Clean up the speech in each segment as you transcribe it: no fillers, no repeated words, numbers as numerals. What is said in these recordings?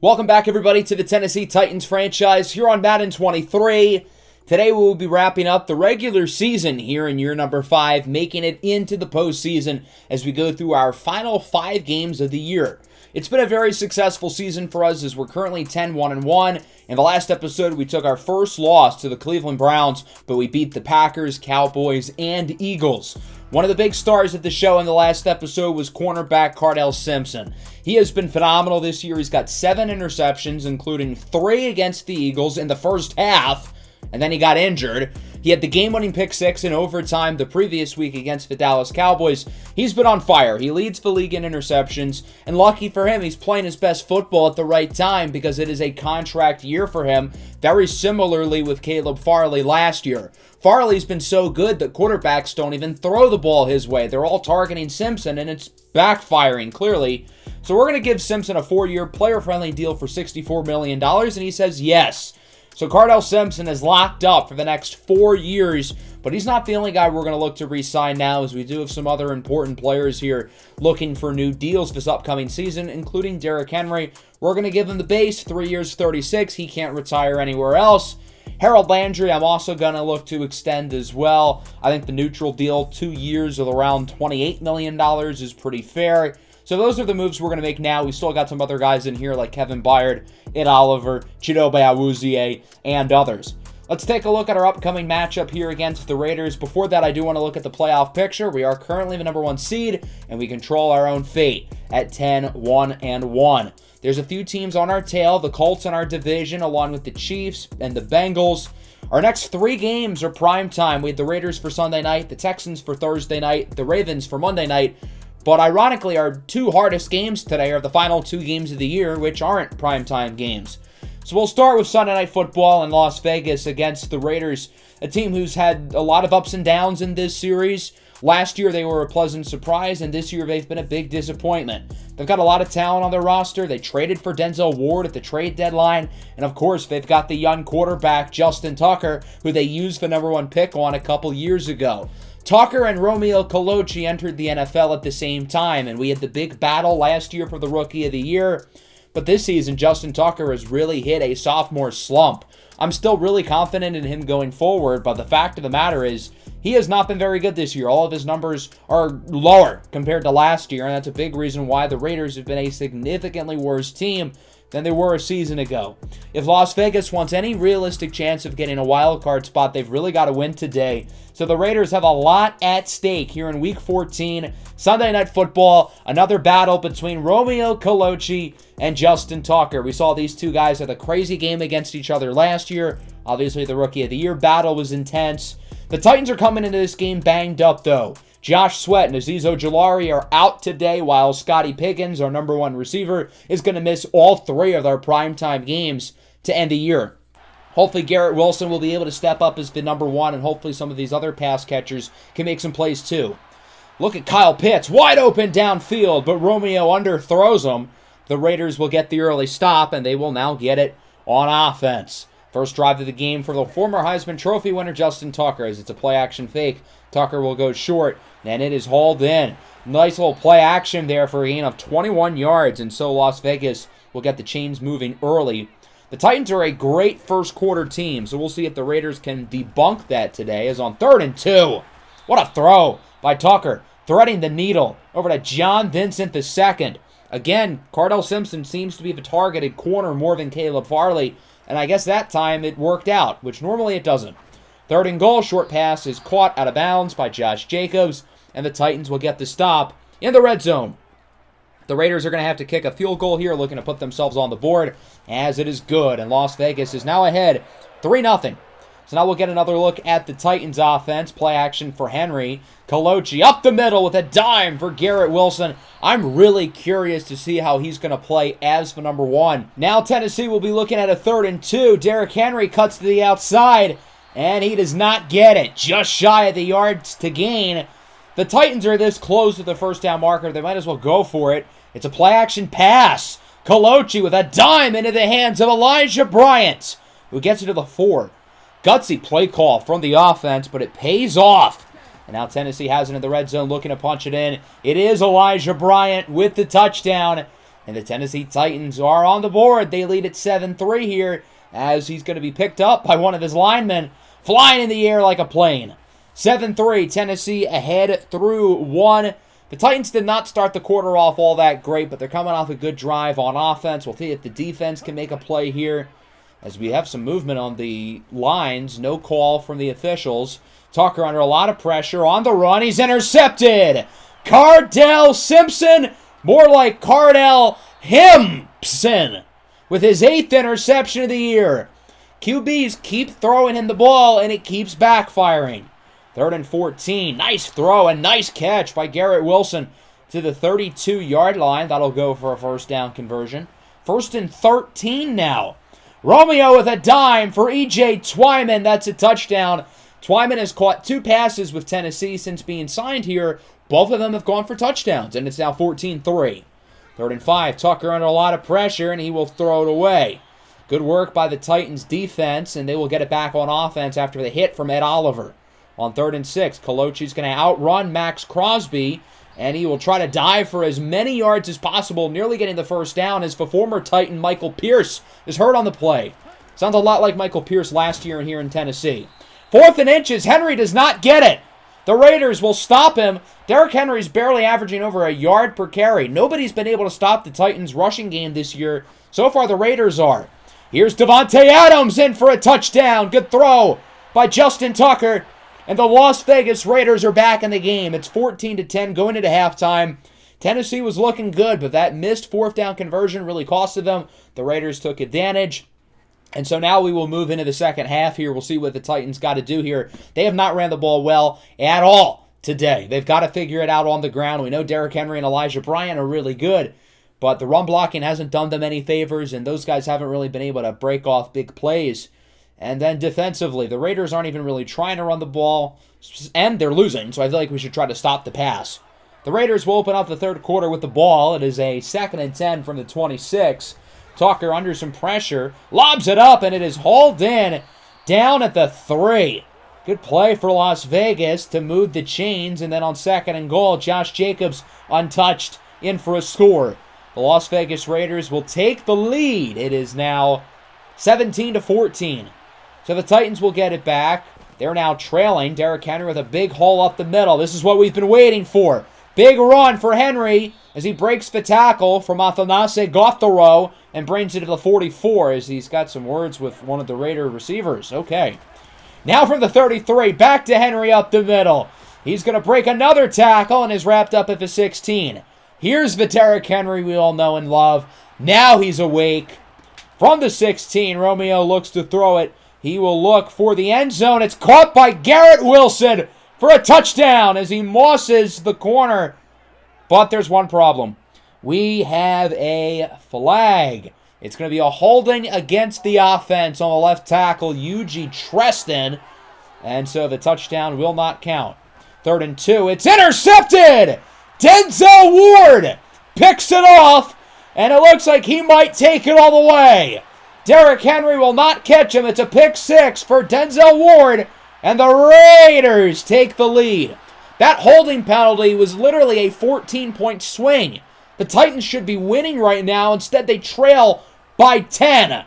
Welcome back, everybody, to the Tennessee Titans franchise here on Madden 23. Today we will be wrapping up the regular season here in year number 5, making it into the postseason as we go through our final 5 games of the year. It's been a very successful season for us as we're currently 10-1-1. In the last episode, we took our first loss to the Cleveland Browns, but we beat the Packers, Cowboys, and Eagles. One of the big stars of the show in the last episode was cornerback CARDELL Simpson. He has been phenomenal this year. He's got 7 interceptions, including 3 against the Eagles in the first half, and then he got injured. He had the game-winning pick 6 in overtime the previous week against the Dallas Cowboys. He's been on fire. He leads the league in interceptions, and lucky for him, he's playing his best football at the right time because it is a contract year for him, very similarly with Caleb Farley last year. Farley's been so good that quarterbacks don't even throw the ball his way. They're all targeting Simpson, and it's backfiring, clearly. So we're going to give Simpson a 4-year player-friendly deal for $64 million, and he says yes. So CARDELL Simpson is locked up for the next 4 years, but he's not the only guy we're going to look to re-sign now, as we do have some other important players here looking for new deals this upcoming season, including Derrick Henry. We're going to give him the base, 3 years, 36. He can't retire anywhere else. Harold Landry, I'm also going to look to extend as well. I think the neutral deal, 2 years of around $28 million is pretty fair. So those are the moves we're going to make now. We still got some other guys in here like Kevin Byard, Ed Oliver, Chidobe Awuzie, and others. Let's take a look at our upcoming matchup here against the Raiders. Before that, I do want to look at the playoff picture. We are currently the number 1 seed, and we control our own fate at 10-1-1. There's a few teams on our tail, the Colts in our division, along with the Chiefs and the Bengals. Our next 3 games are prime time. We have the Raiders for Sunday night, the Texans for Thursday night, the Ravens for Monday night. But ironically, our 2 hardest games today are the final 2 games of the year, which aren't primetime games. So we'll start with Sunday Night Football in Las Vegas against the Raiders, a team who's had a lot of ups and downs in this series. Last year, they were a pleasant surprise, and this year, they've been a big disappointment. They've got a lot of talent on their roster. They traded for Denzel Ward at the trade deadline, and of course, they've got the young quarterback, Justin Tucker, who they used the number 1 pick on a couple years ago. Tucker and Romeo Coloci entered the NFL at the same time, and we had the big battle last year for the Rookie of the Year. But this season, Justin Tucker has really hit a sophomore slump. I'm still really confident in him going forward, but the fact of the matter is, he has not been very good this year. All of his numbers are lower compared to last year, and that's a big reason why the Raiders have been a significantly worse team than they were a season ago. If Las Vegas wants any realistic chance of getting a wild card spot, they've really got to win today. So the Raiders have a lot at stake here in Week 14. Sunday Night Football, another battle between Romeo Coloci and Justin Tucker. We saw these 2 guys have a crazy game against each other last year. Obviously, the Rookie of the Year battle was intense. The Titans are coming into this game banged up, though. Josh Sweat and Azeez Ojulari are out today, while Scotty Pickens, our number 1 receiver, is going to miss all 3 of their primetime games to end the year. Hopefully Garrett Wilson will be able to step up as the number 1, and hopefully some of these other pass catchers can make some plays too. Look at Kyle Pitts, wide open downfield, but Romeo underthrows him. The Raiders will get the early stop, and they will now get it on offense. First drive of the game for the former Heisman Trophy winner Justin Tucker, as it's a play-action fake. Tucker will go short, and it is hauled in. Nice little play action there for a gain of 21 yards, and so Las Vegas will get the chains moving early. The Titans are a great first quarter team, so we'll see if the Raiders can debunk that today, as on 3rd and 2. What a throw by Tucker, threading the needle over to John Vincent II. Again, CARDELL Simpson seems to be the targeted corner more than Caleb Farley, and I guess that time it worked out, which normally it doesn't. 3rd and goal, short pass is caught out of bounds by Josh Jacobs, and the Titans will get the stop in the red zone. The Raiders are going to have to kick a field goal here, looking to put themselves on the board, as it is good, and Las Vegas is now ahead 3-0. So now we'll get another look at the Titans offense. Play action for Henry. Coloci up the middle with a dime for Garrett Wilson. I'm really curious to see how he's going to play as the number 1. Now Tennessee will be looking at a 3rd and 2. Derrick Henry cuts to the outside, and he does not get it. Just shy of the yards to gain. The Titans are this close to the first down marker. They might as well go for it. It's a play-action pass. Coloci with a dime into the hands of Elijah Bryant, who gets it to the 4. Gutsy play call from the offense, but it pays off. And now Tennessee has it in the red zone, looking to punch it in. It is Elijah Bryant with the touchdown. And the Tennessee Titans are on the board. They lead at 7-3 here as he's going to be picked up by one of his linemen, flying in the air like a plane. 7-3, Tennessee ahead through 1. The Titans did not start the quarter off all that great, but they're coming off a good drive on offense. We'll see if the defense can make a play here as we have some movement on the lines. No call from the officials. Tucker under a lot of pressure on the run. He's intercepted. CARDELL Simpson, more like CARDELL HIMPSON, with his 8th interception of the year. QBs keep throwing him the ball, and it keeps backfiring. 3rd and 14. Nice throw and nice catch by Garrett Wilson to the 32-yard line. That'll go for a first down conversion. 1st and 13 now. Romeo with a dime for E.J. Twyman. That's a touchdown. Twyman has caught 2 passes with Tennessee since being signed here. Both of them have gone for touchdowns, and it's now 14-3. 3rd and 5. Tucker under a lot of pressure, and he will throw it away. Good work by the Titans defense, and they will get it back on offense after the hit from Ed Oliver. On 3rd and 6, Colocci's going to outrun Max Crosby, and he will try to dive for as many yards as possible, nearly getting the first down as the former Titan Michael Pierce is hurt on the play. Sounds a lot like Michael Pierce last year here in Tennessee. 4th and inches, Henry does not get it. The Raiders will stop him. Derrick Henry's barely averaging over a yard per carry. Nobody's been able to stop the Titans' rushing game this year. So far, the Raiders are. Here's Davante Adams in for a touchdown. Good throw by Justin Tucker. And the Las Vegas Raiders are back in the game. It's 14-10 going into halftime. Tennessee was looking good, but that missed 4th down conversion really costed them. The Raiders took advantage. And so now we will move into the second half here. We'll see what the Titans got to do here. They have not ran the ball well at all today. They've got to figure it out on the ground. We know Derrick Henry and Elijah Bryant are really good, but the run blocking hasn't done them any favors, and those guys haven't really been able to break off big plays. And then defensively, the Raiders aren't even really trying to run the ball, and they're losing, so I feel like we should try to stop the pass. The Raiders will open up the third quarter with the ball. It is a 2nd and 10 from the 26. Tucker under some pressure, lobs it up, and it is hauled in down at the 3. Good play for Las Vegas to move the chains, and then on 2nd and goal, Josh Jacobs untouched in for a score. The Las Vegas Raiders will take the lead. It is now 17-14. So the Titans will get it back. They're now trailing. Derrick Henry with a big hole up the middle. This is what we've been waiting for. Big run for Henry as he breaks the tackle from Athanase Gothero and brings it to the 44 as he's got some words with one of the Raider receivers. Okay. Now from the 33, back to Henry up the middle. He's going to break another tackle and is wrapped up at the 16. Here's the Derrick Henry we all know and love. Now he's awake. From the 16, Romeo looks to throw it. He will look for the end zone. It's caught by Garrett Wilson for a touchdown as he mosses the corner. But there's one problem. We have a flag. It's going to be a holding against the offense on the left tackle, Eugene Treston. And so the touchdown will not count. 3rd and 2. It's intercepted! Denzel Ward picks it off, and it looks like he might take it all the way. Derrick Henry will not catch him. It's a pick 6 for Denzel Ward, and the Raiders take the lead. That holding penalty was literally a 14-point swing. The Titans should be winning right now. Instead, they trail by 10.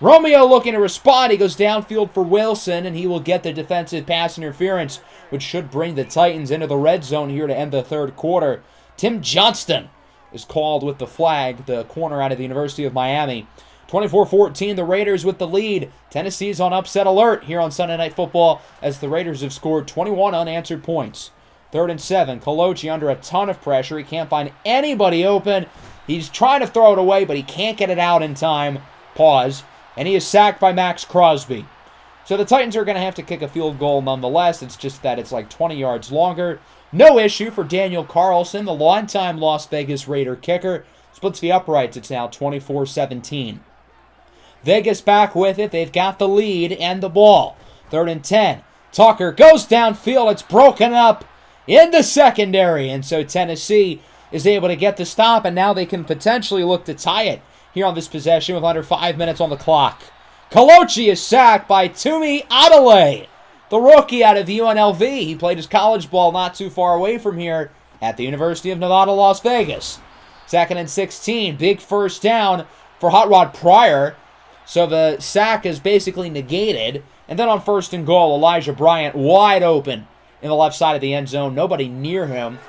Romeo looking to respond. He goes downfield for Wilson, and he will get the defensive pass interference, which should bring the Titans into the red zone here to end the third quarter. Tim Johnston is called with the flag, the corner out of the University of Miami. 24-14, the Raiders with the lead. Tennessee's on upset alert here on Sunday Night Football as the Raiders have scored 21 unanswered points. 3rd and 7, Colocci under a ton of pressure. He can't find anybody open. He's trying to throw it away, but he can't get it out in time. Pause. And he is sacked by Max Crosby. So the Titans are going to have to kick a field goal nonetheless. It's just that it's like 20 yards longer. No issue for Daniel Carlson, the longtime Las Vegas Raider kicker. Splits the uprights. It's now 24-17. Vegas back with it. They've got the lead and the ball. 3rd and 10. Tucker goes downfield. It's broken up in the secondary. And so Tennessee is able to get the stop, and now they can potentially look to tie it here on this possession with under 5 minutes on the clock. Colocci is sacked by Tumi Adelaide, the rookie out of UNLV. He played his college ball not too far away from here at the University of Nevada, Las Vegas. 2nd and 16. Big first down for Hot Rod Pryor. So the sack is basically negated. And then on 1st and goal, Elijah Bryant wide open in the left side of the end zone. Nobody near him.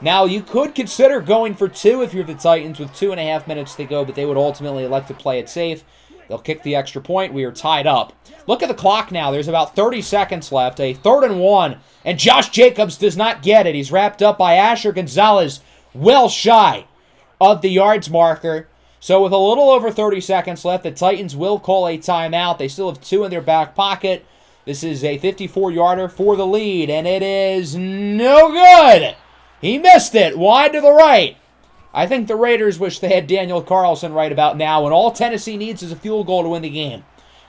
Now, you could consider going for 2 if you're the Titans with 2.5 minutes to go, but they would ultimately elect to play it safe. They'll kick the extra point. We are tied up. Look at the clock now. There's about 30 seconds left. A 3rd and 1. And Josh Jacobs does not get it. He's wrapped up by Asher Gonzalez, well shy of the yards marker. So with a little over 30 seconds left, the Titans will call a timeout. They still have 2 in their back pocket. This is a 54-yarder for the lead, and it is no good. He missed it, wide to the right. I think the Raiders wish they had Daniel Carlson right about now, and all Tennessee needs is a field goal to win the game.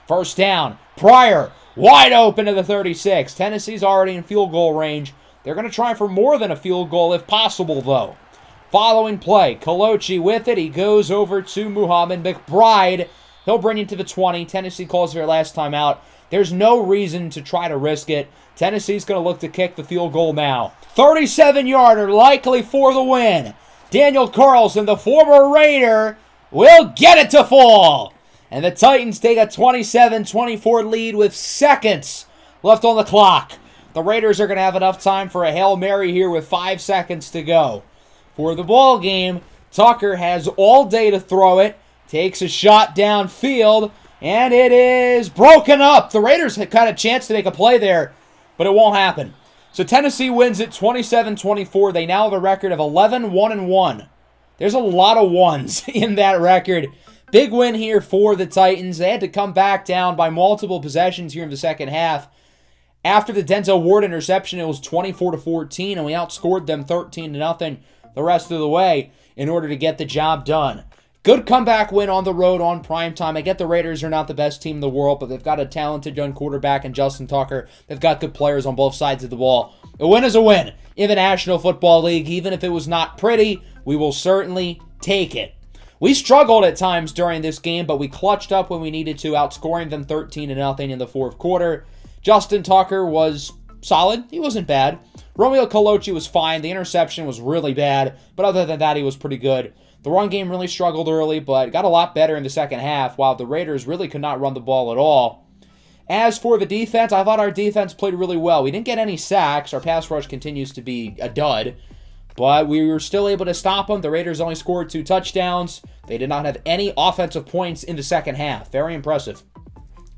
First down, Pryor, wide open to the 36. Tennessee's already in field goal range. They're going to try for more than a field goal if possible, though. Following play, Colochi with it. He goes over to Muhammad McBride. He'll bring it to the 20. Tennessee calls their last time out. There's no reason to try to risk it. Tennessee's going to look to kick the field goal now. 37-yarder, likely for the win. Daniel Carlson, the former Raider, will get it to fall. And the Titans take a 27-24 lead with seconds left on the clock. The Raiders are going to have enough time for a Hail Mary here with 5 seconds to go. For the ball game, Tucker has all day to throw it. Takes a shot downfield, and it is broken up. The Raiders had got a chance to make a play there, but it won't happen. So Tennessee wins it 27-24. They now have a record of 11-1-1. There's a lot of ones in that record. Big win here for the Titans. They had to come back down by multiple possessions here in the second half. After the Denzel Ward interception, it was 24-14, and we outscored them 13-0 the rest of the way in order to get the job done. Good comeback win on the road on primetime. I get the Raiders are not the best team in the world, but they've got a talented young quarterback in Justin Tucker. They've got good players on both sides of the ball. A win is a win in the National Football League. Even if it was not pretty, we will certainly take it. We struggled at times during this game, but we clutched up when we needed to, outscoring them 13-0 in the fourth quarter. Justin Tucker was solid. He wasn't bad. Romeo Colochi was fine. The interception was really bad, but other than that, he was pretty good. The run game really struggled early, but got a lot better in the second half, while the Raiders really could not run the ball at all. As for the defense, I thought our defense played really well. We didn't get any sacks. Our pass rush continues to be a dud, but we were still able to stop them. The Raiders only scored 2 touchdowns. They did not have any offensive points in the second half. Very impressive.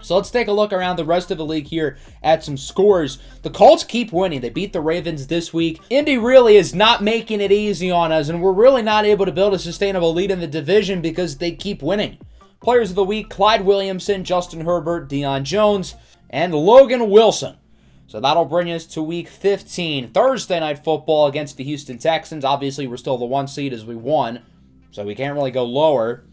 So let's take a look around the rest of the league here at some scores. The Colts keep winning. They beat the Ravens this week. Indy really is not making it easy on us, and we're really not able to build a sustainable lead in the division because they keep winning. Players of the week, Clyde Williamson, Justin Herbert, Deion Jones, and Logan Wilson. So that'll bring us to Week 15. Thursday Night Football against the Houston Texans. Obviously, we're still the 1 seed as we won, so we can't really go lower.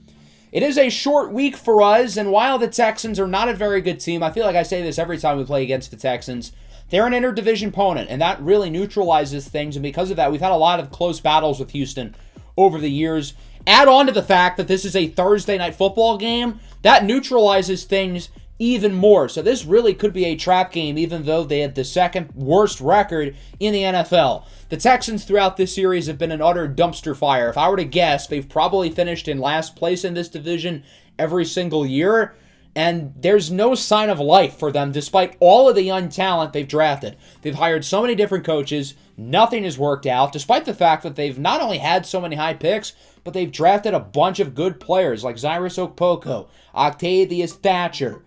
It is a short week for us, and while the Texans are not a very good team, I feel like I say this every time we play against the Texans, they're an interdivision opponent, and that really neutralizes things, and because of that, we've had a lot of close battles with Houston over the years. Add on to the fact that this is a Thursday Night Football game, that neutralizes things even more. So this really could be a trap game, even though they had the second worst record in the NFL. The Texans throughout this series have been an utter dumpster fire. If I were to guess, they've probably finished in last place in this division every single year, and there's no sign of life for them despite all of the young talent they've drafted. They've hired so many different coaches. Nothing has worked out, despite the fact that they've not only had so many high picks, but they've drafted a bunch of good players like Cyrus Okpoko, Octavius Thatcher,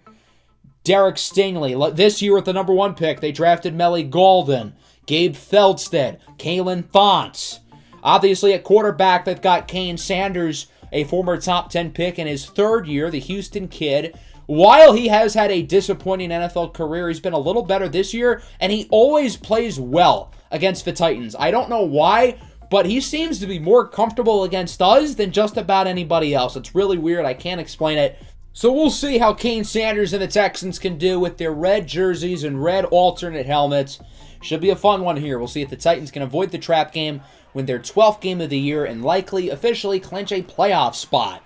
Derek Stingley. This year with the number 1 pick, they drafted Melly Golden, Gabe Feldstead, Kalen Fonts. Obviously at quarterback, they've got Kane Sanders, a former top 10 pick in his 3rd year, the Houston kid. While he has had a disappointing NFL career, he's been a little better this year, and he always plays well against the Titans. I don't know why, but he seems to be more comfortable against us than just about anybody else. It's really weird. I can't explain it. So we'll see how Kane Sanders and the Texans can do with their red jerseys and red alternate helmets. Should be a fun one here. We'll see if the Titans can avoid the trap game, win their 12th game of the year, and likely officially clinch a playoff spot.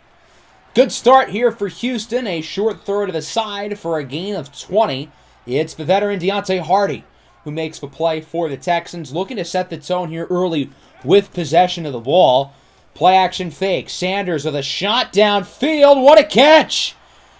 Good start here for Houston. A short throw to the side for a gain of 20. It's the veteran Deontay Hardy who makes the play for the Texans, looking to set the tone here early with possession of the ball. Play action fake. Sanders with a shot downfield. What a catch!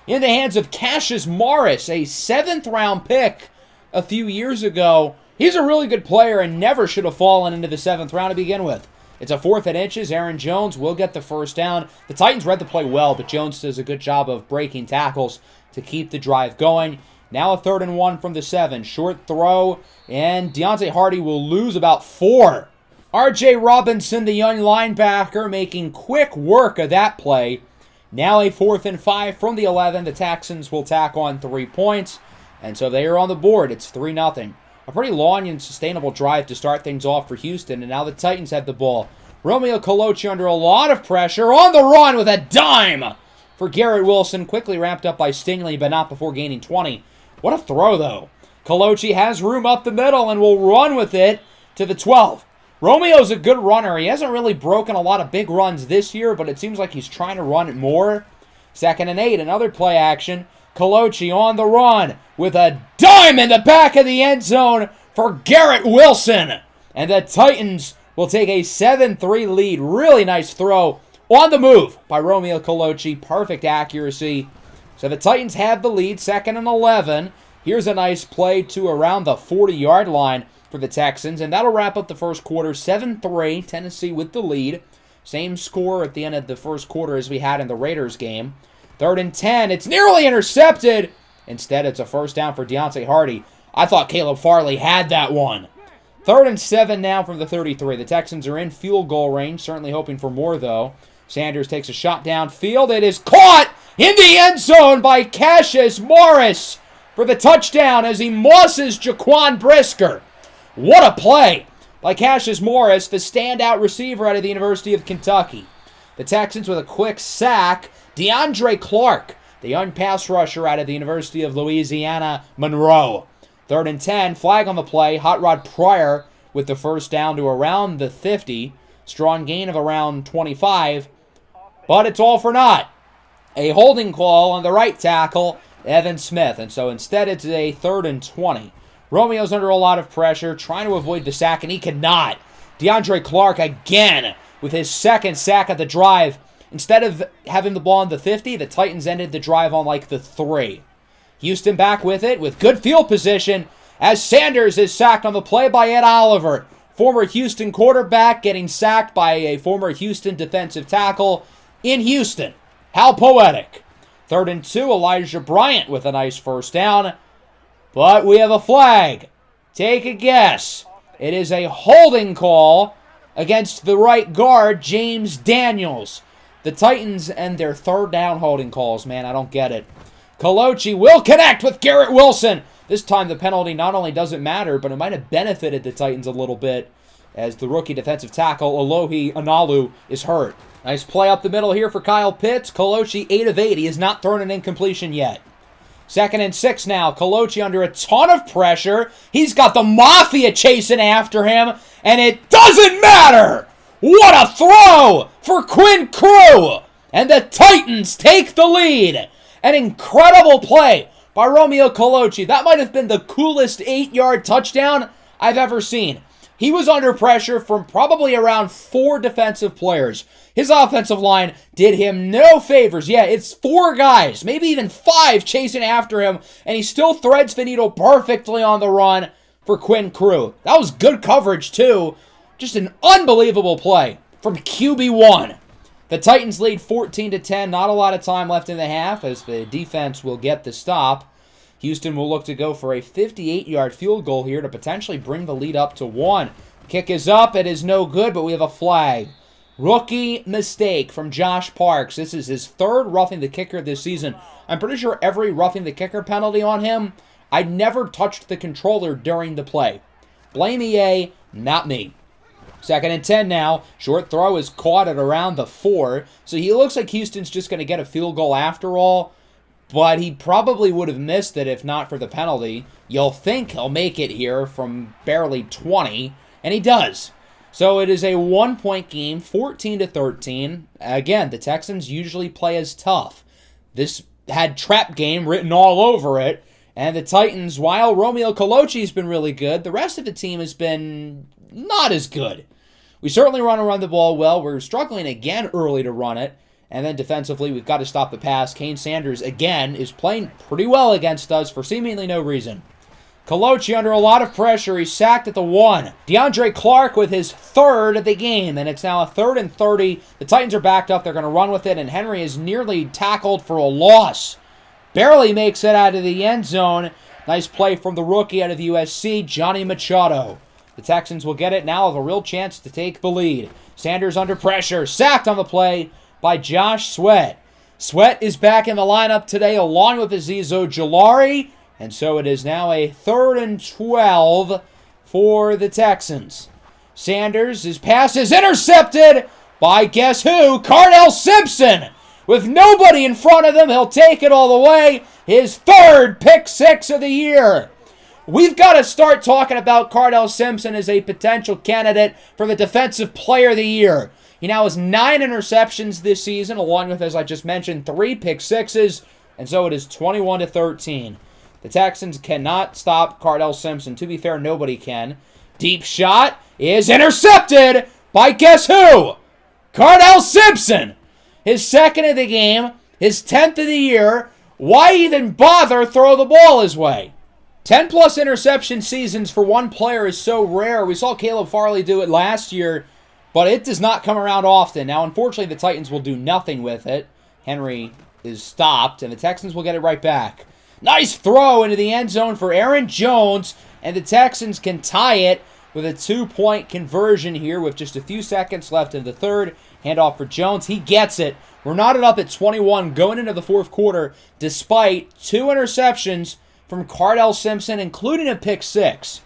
In the hands of Cassius Morris, a 7th-round pick a few years ago. He's a really good player and never should have fallen into the 7th round to begin with. It's a 4th and inches. Aaron Jones will get the first down. The Titans read the play well, but Jones does a good job of breaking tackles to keep the drive going. Now a 3rd and 1 from the 7. Short throw, and Deontay Hardy will lose about 4. R.J. Robinson, the young linebacker, making quick work of that play. Now a 4th and 5 from the 11. The Texans will tack on 3 points, and so they are on the board. It's 3-0. A pretty long and sustainable drive to start things off for Houston, and now the Titans have the ball. Romeo Colucci under a lot of pressure, on the run with a dime for Garrett Wilson. Quickly wrapped up by Stingley, but not before gaining 20. What a throw, though. Colucci has room up the middle and will run with it to the 12. Romeo's a good runner. He hasn't really broken a lot of big runs this year, but it seems like he's trying to run it more. 2nd and 8, another play action. Colucci on the run with a dime in the back of the end zone for Garrett Wilson. And the Titans will take a 7-3 lead. Really nice throw on the move by Romeo Colucci. Perfect accuracy. So the Titans have the lead, 2nd and 11. Here's a nice play to around the 40-yard line for the Texans, and that'll wrap up the first quarter. 7-3, Tennessee with the lead. Same score at the end of the first quarter as we had in the Raiders game. 3rd and 10, it's nearly intercepted. Instead, it's a first down for Deontay Hardy. I thought Caleb Farley had that one. 3rd and 7 now from the 33. The Texans are in field goal range, certainly hoping for more, though. Sanders takes a shot downfield. It is caught in the end zone by Cassius Morris for the touchdown as he mosses Jaquan Brisker. What a play by Cassius Morris, the standout receiver out of the University of Kentucky. The Texans with a quick sack. DeAndre Clark, the young pass rusher out of the University of Louisiana, Monroe. 3rd and 10, flag on the play. Hot Rod Pryor with the first down to around the 50. Strong gain of around 25. But it's all for naught. A holding call on the right tackle, Evan Smith. And so instead it's a 3rd and 20. Romeo's under a lot of pressure, trying to avoid the sack, and he cannot. DeAndre Clark again with his 2nd sack of the drive. Instead of having the ball on the 50, the Titans ended the drive on like the 3. Houston back with it with good field position as Sanders is sacked on the play by Ed Oliver. Former Houston quarterback getting sacked by a former Houston defensive tackle in Houston. How poetic. 3rd and 2, Elijah Bryant with a nice first down. But we have a flag. Take a guess. It is a holding call against the right guard, James Daniels. The Titans and their 3rd down holding calls, man, I don't get it. Colucci will connect with Garrett Wilson. This time the penalty not only doesn't matter, but it might have benefited the Titans a little bit as the rookie defensive tackle, Alohi Analu, is hurt. Nice play up the middle here for Kyle Pitts. Colucci 8 of 8. He has not thrown an incompletion yet. 2nd and 6 now. Colucci under a ton of pressure. He's got the Mafia chasing after him, and it doesn't matter! What a throw for Quinn Crew! And the Titans take the lead. An incredible play by Romeo Colucci. That might have been the coolest 8-yard touchdown I've ever seen. He was under pressure from probably around 4 defensive players. His offensive line did him no favors. Yeah, it's 4 guys, maybe even 5 chasing after him, and he still threads the needle perfectly on the run for Quinn Crew. That was good coverage, too. Just an unbelievable play from QB1. The Titans lead 14-10. Not a lot of time left in the half as the defense will get the stop. Houston will look to go for a 58-yard field goal here to potentially bring the lead up to 1. Kick is up. It is no good, but we have a flag. Rookie mistake from Josh Parks. This is his 3rd roughing the kicker this season. I'm pretty sure every roughing the kicker penalty on him, I never touched the controller during the play. Blame EA, not me. 2nd and 10 now. Short throw is caught at around the 4. So he looks like Houston's just going to get a field goal after all. But he probably would have missed it if not for the penalty. You'll think he'll make it here from barely 20. And he does. So it is a 1-point game, 14-13. Again, the Texans usually play as tough. This had trap game written all over it. And the Titans, while Romeo Colucci's been really good, the rest of the team has been not as good. We certainly want to run the ball well. We're struggling again early to run it. And then defensively, we've got to stop the pass. Kane Sanders, again, is playing pretty well against us for seemingly no reason. Colochi under a lot of pressure. He's sacked at the 1. DeAndre Clark with his 3rd of the game, and it's now a 3rd and 30. The Titans are backed up. They're going to run with it, and Henry is nearly tackled for a loss. Barely makes it out of the end zone. Nice play from the rookie out of USC, Johnny Machado. The Texans will get it now with a real chance to take the lead. Sanders under pressure, sacked on the play by Josh Sweat. Sweat is back in the lineup today along with Azeez Ojulari. And so it is now a 3rd and 12 for the Texans. Sanders, his pass is intercepted by guess who? Cardell Simpson. With nobody in front of him, he'll take it all the way. His 3rd pick 6 of the year. We've got to start talking about Cardell Simpson as a potential candidate for the Defensive Player of the Year. He now has 9 interceptions this season, along with, as I just mentioned, 3 pick 6s. And so it is 21-13. The Texans cannot stop Cardell Simpson. To be fair, nobody can. Deep shot is intercepted by guess who? Cardell Simpson. His 2nd of the game, his 10th of the year. Why even bother throw the ball his way? 10-plus interception seasons for one player is so rare. We saw Caleb Farley do it last year, but it does not come around often. Now, unfortunately, the Titans will do nothing with it. Henry is stopped, and the Texans will get it right back. Nice throw into the end zone for Aaron Jones, and the Texans can tie it with a 2-point conversion here with just a few seconds left in the 3rd. Handoff for Jones. He gets it. We're knotted up at 21 going into the 4th quarter, despite 2 interceptions from Cardell Simpson, including a pick 6.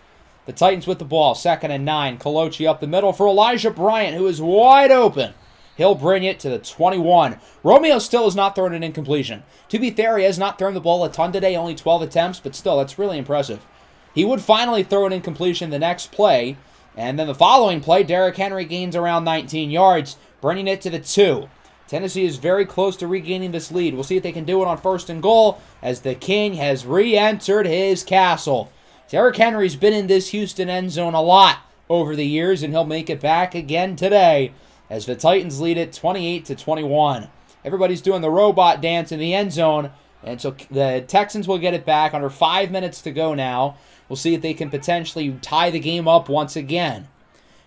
The Titans with the ball, 2nd and 9. Colochi up the middle for Elijah Bryant, who is wide open. He'll bring it to the 21. Romeo still has not thrown an incompletion. To be fair, he has not thrown the ball a ton today, only 12 attempts, but still, that's really impressive. He would finally throw an incompletion the next play, and then the following play, Derrick Henry gains around 19 yards, bringing it to the 2. Tennessee is very close to regaining this lead. We'll see if they can do it on 1st and goal, as the King has re-entered his castle. Derrick Henry's been in this Houston end zone a lot over the years, and he'll make it back again today, as the Titans lead it 28-21. Everybody's doing the robot dance in the end zone, and so the Texans will get it back under 5 minutes to go now. We'll see if they can potentially tie the game up once again.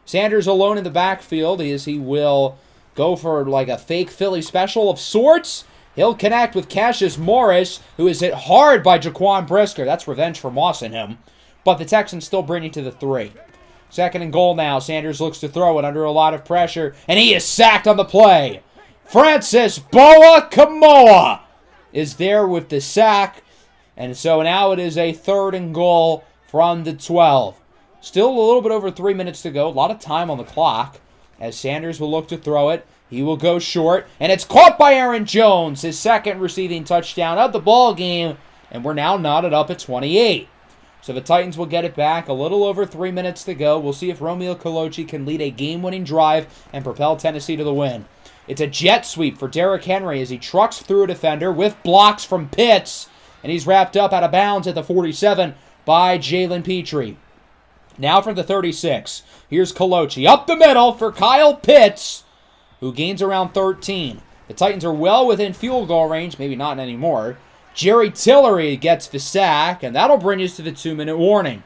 Sanders alone in the backfield as he will go for like a fake Philly special of sorts. He'll connect with Cassius Morris, who is hit hard by Jaquan Brisker. That's revenge for Moss and him. But the Texans still bring it to the 3. 2nd and goal now. Sanders looks to throw it under a lot of pressure, and he is sacked on the play. Francis Boa Kamoa is there with the sack, and so now it is a 3rd and goal from the 12. Still a little bit over 3 minutes to go. A lot of time on the clock as Sanders will look to throw it. He will go short, and it's caught by Aaron Jones, his 2nd receiving touchdown of the ball game, and we're now knotted up at 28. So the Titans will get it back. A little over 3 minutes to go. We'll see if Romeo Colochi can lead a game-winning drive and propel Tennessee to the win. It's a jet sweep for Derrick Henry as he trucks through a defender with blocks from Pitts, and he's wrapped up out of bounds at the 47 by Jalen Petrie. Now for the 36. Here's Colochi up the middle for Kyle Pitts, who gains around 13. The Titans are well within field goal range, maybe not anymore. Jerry Tillery gets the sack, and that'll bring us to the 2-minute warning.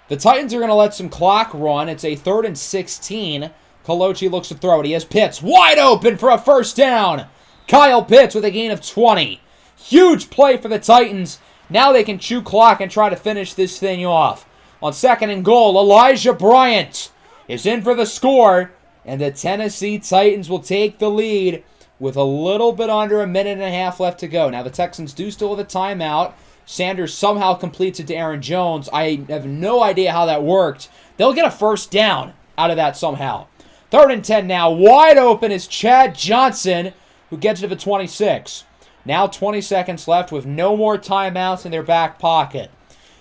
The Titans are going to let some clock run. It's a 3rd and 16. Colochi looks to throw it. He has Pitts wide open for a 1st down. Kyle Pitts with a gain of 20. Huge play for the Titans. Now they can chew clock and try to finish this thing off. On 2nd and goal, Elijah Bryant is in for the score, and the Tennessee Titans will take the lead with a little bit under a minute and a half left to go. Now the Texans do still have a timeout. Sanders somehow completes it to Aaron Jones. I have no idea how that worked. They'll get a 1st down out of that somehow. 3rd and 10 now. Wide open is Chad Johnson, who gets it to the 26. Now 20 seconds left with no more timeouts in their back pocket.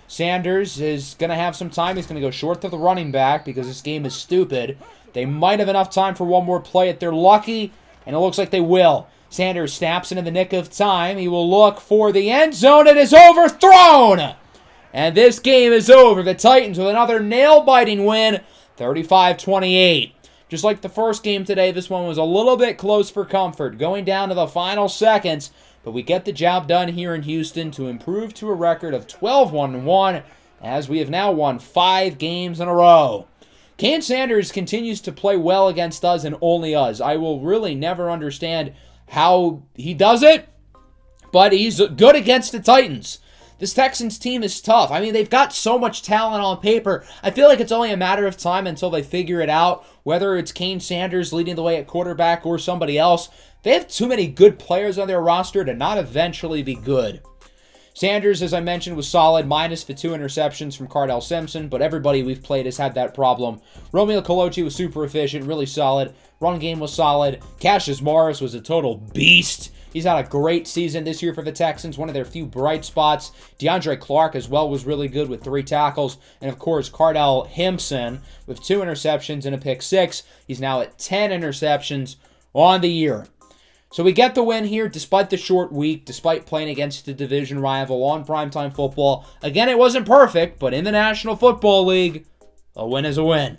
Sanders is going to have some time. He's going to go short to the running back because this game is stupid. They might have enough time for one more play if they're lucky, and it looks like they will. Sanders snaps into the nick of time. He will look for the end zone. It is overthrown! And this game is over. The Titans with another nail-biting win, 35-28. Just like the first game today, this one was a little bit close for comfort, going down to the final seconds, but we get the job done here in Houston to improve to a record of 12-1-1, as we have now won 5 games in a row. Kane Sanders continues to play well against us and only us. I will really never understand how he does it, but he's good against the Titans. This Texans team is tough. I mean, they've got so much talent on paper. I feel like it's only a matter of time until they figure it out, whether it's Kane Sanders leading the way at quarterback or somebody else. They have too many good players on their roster to not eventually be good. Sanders, as I mentioned, was solid, minus the 2 interceptions from CARDELL Simpson, but everybody we've played has had that problem. Romeo Coloci was super efficient, really solid. Run game was solid. Cassius Morris was a total beast. He's had a great season this year for the Texans, one of their few bright spots. DeAndre Clark as well was really good with 3 tackles. And, of course, CARDELL HIMPSON with 2 interceptions and a pick 6. He's now at 10 interceptions on the year. So we get the win here despite the short week, despite playing against the division rival on primetime football. Again, it wasn't perfect, but in the National Football League, a win is a win.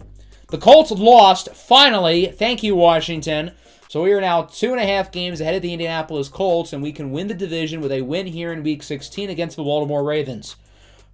The Colts lost, finally. Thank you, Washington. So we are now 2.5 games ahead of the Indianapolis Colts, and we can win the division with a win here in Week 16 against the Baltimore Ravens.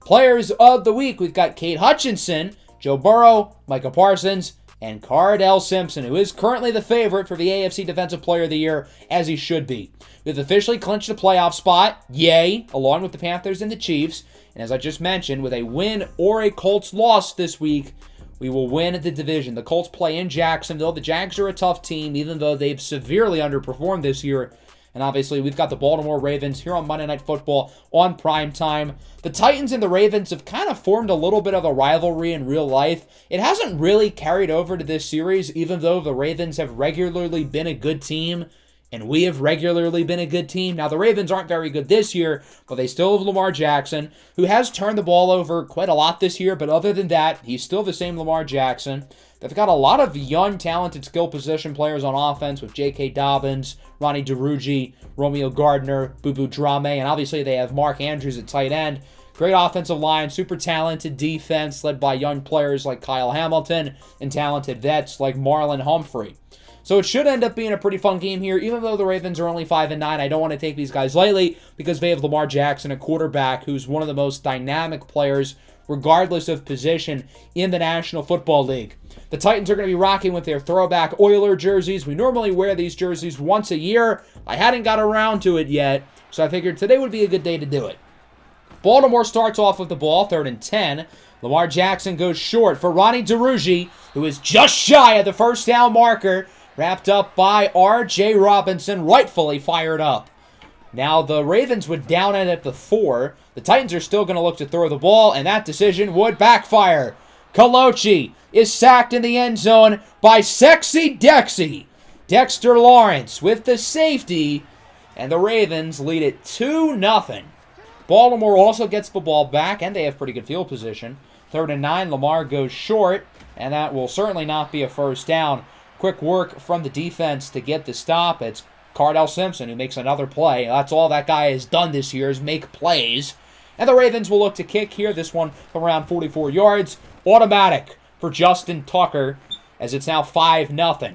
Players of the week, we've got Kate Hutchinson, Joe Burrow, Micah Parsons, and CARDELL Simpson, who is currently the favorite for the AFC Defensive Player of the Year, as he should be. We've officially clinched a playoff spot, yay, along with the Panthers and the Chiefs. And as I just mentioned, with a win or a Colts loss this week, we will win the division. The Colts play in Jacksonville. The Jags are a tough team, even though they've severely underperformed this year. And obviously, we've got the Baltimore Ravens here on Monday Night Football on prime time. The Titans and the Ravens have kind of formed a little bit of a rivalry in real life. It hasn't really carried over to this series, even though the Ravens have regularly been a good team. And we have regularly been a good team. Now, the Ravens aren't very good this year, but they still have Lamar Jackson, who has turned the ball over quite a lot this year. But other than that, he's still the same Lamar Jackson. They've got a lot of young, talented skill position players on offense with J.K. Dobbins, Ronnie DeRuggi, Romeo Gardner, Bubu Drame, and obviously they have Mark Andrews at tight end. Great offensive line, super talented defense led by young players like Kyle Hamilton and talented vets like Marlon Humphrey. So it should end up being a pretty fun game here. Even though the Ravens are only 5-9, I don't want to take these guys lightly because they have Lamar Jackson, a quarterback who's one of the most dynamic players, regardless of position, in the National Football League. The Titans are going to be rocking with their throwback Oiler jerseys. We normally wear these jerseys once a year. I hadn't got around to it yet, so I figured today would be a good day to do it. Baltimore starts off with the ball, 3rd and 10. Lamar Jackson goes short for Ronnie DeRuggi, who is just shy of the first down marker. Wrapped up by R.J. Robinson, rightfully fired up. Now the Ravens would down it at the 4. The Titans are still going to look to throw the ball, and that decision would backfire. Coloci is sacked in the end zone by Sexy Dexy. Dexter Lawrence with the safety, and the Ravens lead it 2-0. Baltimore also gets the ball back, and they have pretty good field position. 3rd and 9, Lamar goes short, and that will certainly not be a first down. Quick work from the defense to get the stop. It's CARDELL Simpson who makes another play. That's all that guy has done this year is make plays. And the Ravens will look to kick here. This one from around 44 yards. Automatic for Justin Tucker as it's now 5-0.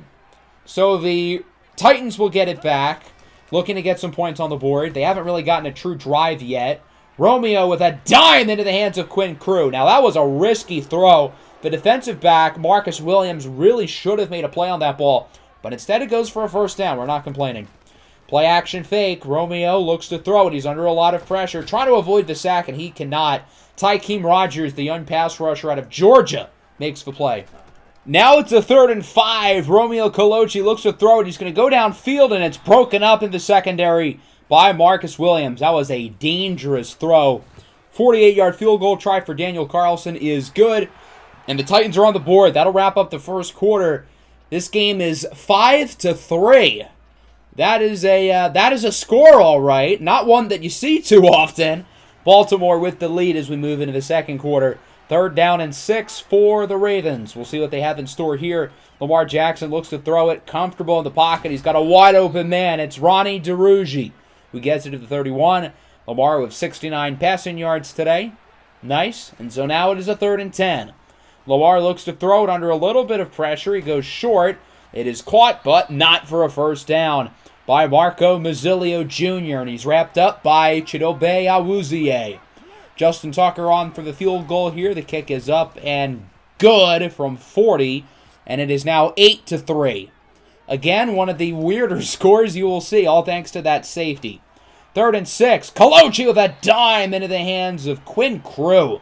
So the Titans will get it back, looking to get some points on the board. They haven't really gotten a true drive yet. Romeo with a dime into the hands of Quinn Crew. Now that was a risky throw. The defensive back, Marcus Williams, really should have made a play on that ball, but instead it goes for a first down. We're not complaining. Play action fake. Romeo looks to throw it. He's under a lot of pressure, trying to avoid the sack, and he cannot. Tykeem Rogers, the young pass rusher out of Georgia, makes the play. Now it's a 3rd and 5. Romeo Coloci looks to throw it. He's going to go downfield, and it's broken up in the secondary by Marcus Williams. That was a dangerous throw. 48-yard field goal try for Daniel Carlson is good. And the Titans are on the board. That'll wrap up the first quarter. This game is 5-3. That is a score, all right. Not one that you see too often. Baltimore with the lead as we move into the second quarter. 3rd down and 6 for the Ravens. We'll see what they have in store here. Lamar Jackson looks to throw it. Comfortable in the pocket. He's got a wide open man. It's Ronnie DeRuggi who gets it to the 31. Lamar with 69 passing yards today. Nice. And so now it is a 3rd and 10. Lamar looks to throw it under a little bit of pressure. He goes short. It is caught, but not for a first down by Marco Mazzilio Jr., and he's wrapped up by Chidobe Awuzie. Justin Tucker on for the field goal here. The kick is up and good from 40, and it is now 8-3. Again, one of the weirder scores you will see, all thanks to that safety. 3rd and 6. Colochi with a dime into the hands of Quinn Crew.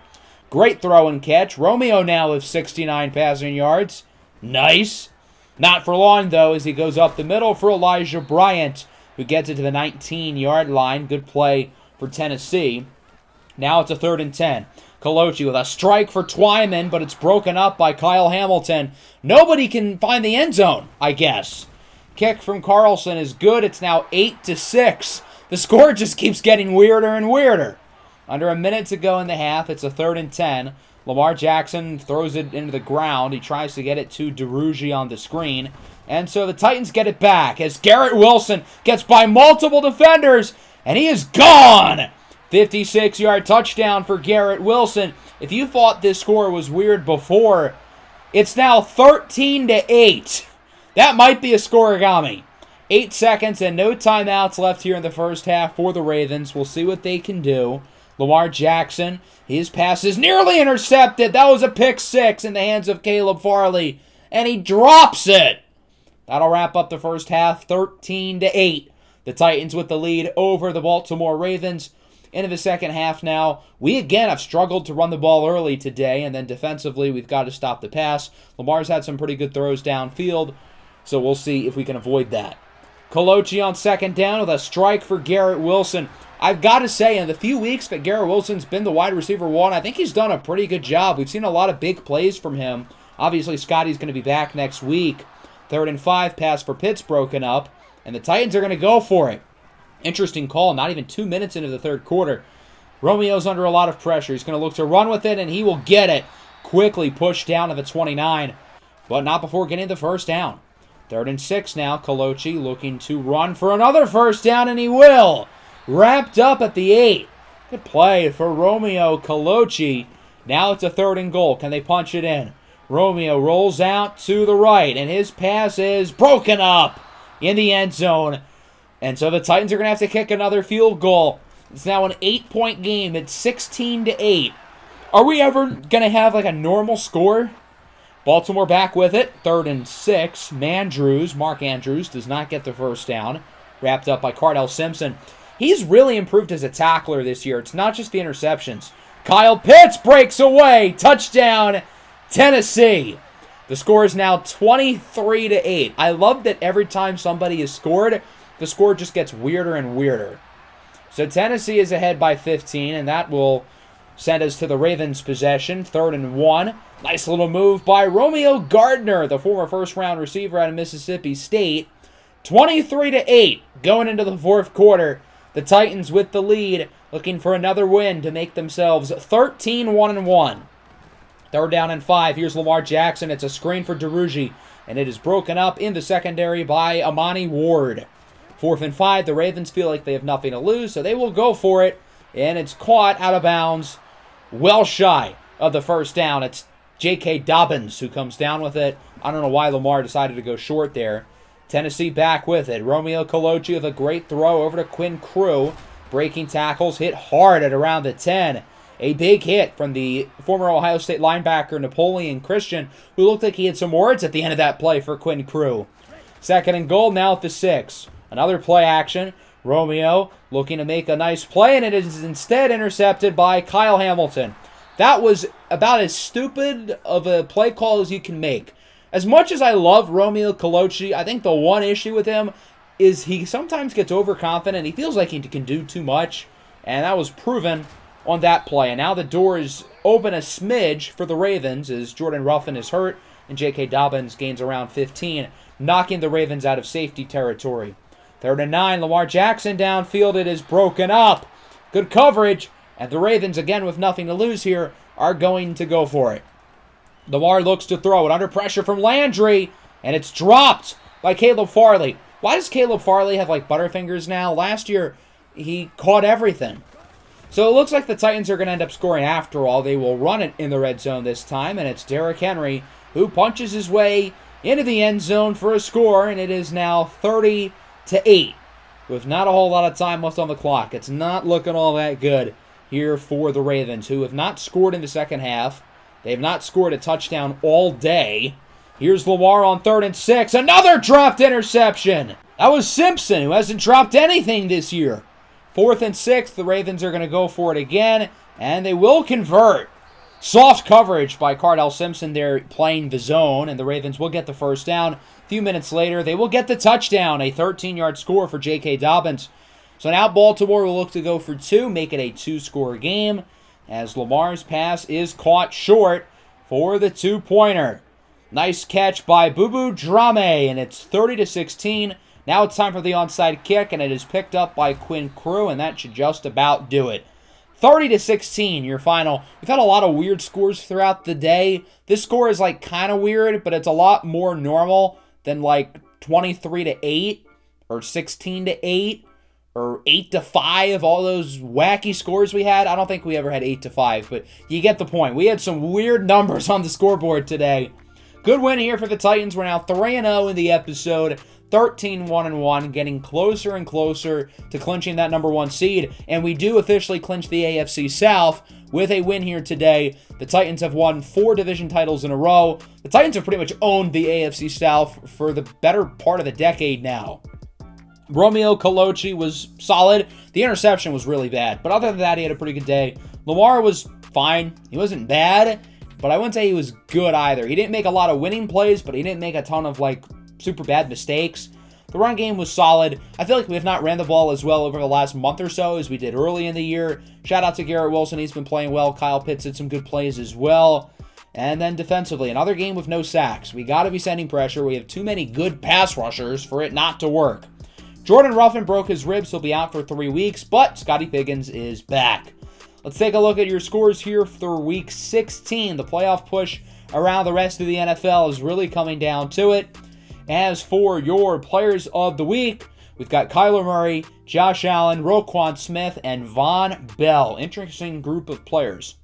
Great throw and catch. Romeo now with 69 passing yards. Nice. Not for long, though, as he goes up the middle for Elijah Bryant, who gets it to the 19-yard line. Good play for Tennessee. Now it's a 3rd and 10. Colochi with a strike for Twyman, but it's broken up by Kyle Hamilton. Nobody can find the end zone, I guess. Kick from Carlson is good. It's now 8-6. The score just keeps getting weirder and weirder. Under a minute to go in the half, it's a 3rd and 10. Lamar Jackson throws it into the ground. He tries to get it to DeRougie on the screen. And so the Titans get it back as Garrett Wilson gets by multiple defenders, and he is gone. 56-yard touchdown for Garrett Wilson. If you thought this score was weird before, it's now 13-8. That might be a scoregami. 8 seconds and no timeouts left here in the first half for the Ravens. We'll see what they can do. Lamar Jackson, his pass is nearly intercepted. That was a pick six in the hands of Caleb Farley, and he drops it. That'll wrap up the first half, 13-8. The Titans with the lead over the Baltimore Ravens. Into the second half now. We again have struggled to run the ball early today, and then defensively we've got to stop the pass. Lamar's had some pretty good throws downfield, so we'll see if we can avoid that. Colochi on second down with a strike for Garrett Wilson. I've got to say, in the few weeks that Garrett Wilson's been the wide receiver one, I think he's done a pretty good job. We've seen a lot of big plays from him. Obviously, Scotty's going to be back next week. 3rd and 5, pass for Pitts broken up, and the Titans are going to go for it. Interesting call, not even 2 minutes into the third quarter. Romeo's under a lot of pressure. He's going to look to run with it, and he will get it. Quickly pushed down to the 29, but not before getting the first down. 3rd and 6 now. Colochi looking to run for another first down, and he will. Wrapped up at the 8. Good play for Romeo Colochi. Now it's a 3rd and goal. Can they punch it in? Romeo rolls out to the right, and his pass is broken up in the end zone. And so the Titans are going to have to kick another field goal. It's now an 8-point game. It's 16-8. Are we ever going to have like a normal score? Baltimore back with it. 3rd and 6. Mark Andrews does not get the first down. Wrapped up by Cardell Simpson. He's really improved as a tackler this year. It's not just the interceptions. Kyle Pitts breaks away. Touchdown, Tennessee. The score is now 23-8. I love that every time somebody is scored, the score just gets weirder and weirder. So Tennessee is ahead by 15, and that will send us to the Ravens' possession. 3rd and 1. Nice little move by Romeo Gardner, the former first-round receiver out of Mississippi State. 23-8 going into the fourth quarter. The Titans with the lead, looking for another win to make themselves 13-1-1. 3rd down and 5. Here's Lamar Jackson. It's a screen for DeRougie, and it is broken up in the secondary by Amani Ward. 4th and 5. The Ravens feel like they have nothing to lose, so they will go for it, and it's caught out of bounds, well shy of the first down. It's J.K. Dobbins who comes down with it. I don't know why Lamar decided to go short there. Tennessee back with it. Romeo Colochi with a great throw over to Quinn Crew. Breaking tackles, hit hard at around the 10. A big hit from the former Ohio State linebacker Napoleon Christian, who looked like he had some words at the end of that play for Quinn Crew. 2nd and goal now at the 6. Another play action. Romeo looking to make a nice play, and it is instead intercepted by Kyle Hamilton. That was about as stupid of a play call as you can make. As much as I love Romeo Colochi, I think the one issue with him is he sometimes gets overconfident. He feels like he can do too much, and that was proven on that play. And now the door is open a smidge for the Ravens as Jordan Ruffin is hurt, and J.K. Dobbins gains around 15, knocking the Ravens out of safety territory. 3rd and 9, Lamar Jackson downfield. It is broken up. Good coverage, and the Ravens, again with nothing to lose here, are going to go for it. Lamar looks to throw it under pressure from Landry, and it's dropped by Caleb Farley. Why does Caleb Farley have like butterfingers now? Last year, he caught everything. So it looks like the Titans are going to end up scoring after all. They will run it in the red zone this time, and it's Derrick Henry who punches his way into the end zone for a score, and it is now 30-8 with not a whole lot of time left on the clock. It's not looking all that good here for the Ravens, who have not scored in the second half. They have not scored a touchdown all day. Here's Lamar on 3rd and 6. Another dropped interception. That was Simpson, who hasn't dropped anything this year. 4th and 6. The Ravens are going to go for it again, and they will convert. Soft coverage by Cardell Simpson there playing the zone, and the Ravens will get the first down. A few minutes later, they will get the touchdown, a 13-yard score for J.K. Dobbins. So now Baltimore will look to go for 2, make it a 2-score game, as Lamar's pass is caught short for the 2-pointer. Nice catch by Bubu Drame, and it's 30-16. Now it's time for the onside kick, and it is picked up by Quinn Crew, and that should just about do it. 30-16, your final. We've had a lot of weird scores throughout the day. This score is like kind of weird, but it's a lot more normal than like 23-8 or 16-8 or 8-5. All those wacky scores we had. I don't think we ever had 8-5, but you get the point. We had some weird numbers on the scoreboard today. Good win here for the Titans. We're now 3-0 in the episode. 13-1-1, getting closer and closer to clinching that number 1 seed, and we do officially clinch the AFC South with a win here today. The Titans have won 4 division titles in a row. The Titans have pretty much owned the AFC South for the better part of the decade now. Romeo Coloci was solid. The interception was really bad, but other than that, he had a pretty good day. Lamar was fine. He wasn't bad, but I wouldn't say he was good either. He didn't make a lot of winning plays, but he didn't make a ton of super bad mistakes. The run game was solid. I feel like we have not ran the ball as well over the last month or so as we did early in the year. Shout out to Garrett Wilson. He's been playing well. Kyle Pitts did some good plays as well. And then defensively, another game with no sacks. We got to be sending pressure. We have too many good pass rushers for it not to work. Jordan Ruffin broke his ribs. He'll be out for 3 weeks, but Scotty Pickens is back. Let's take a look at your scores here for Week 16. The playoff push around the rest of the NFL is really coming down to it. As for your players of the week, we've got Kyler Murray, Josh Allen, Roquan Smith, and Von Bell. Interesting group of players.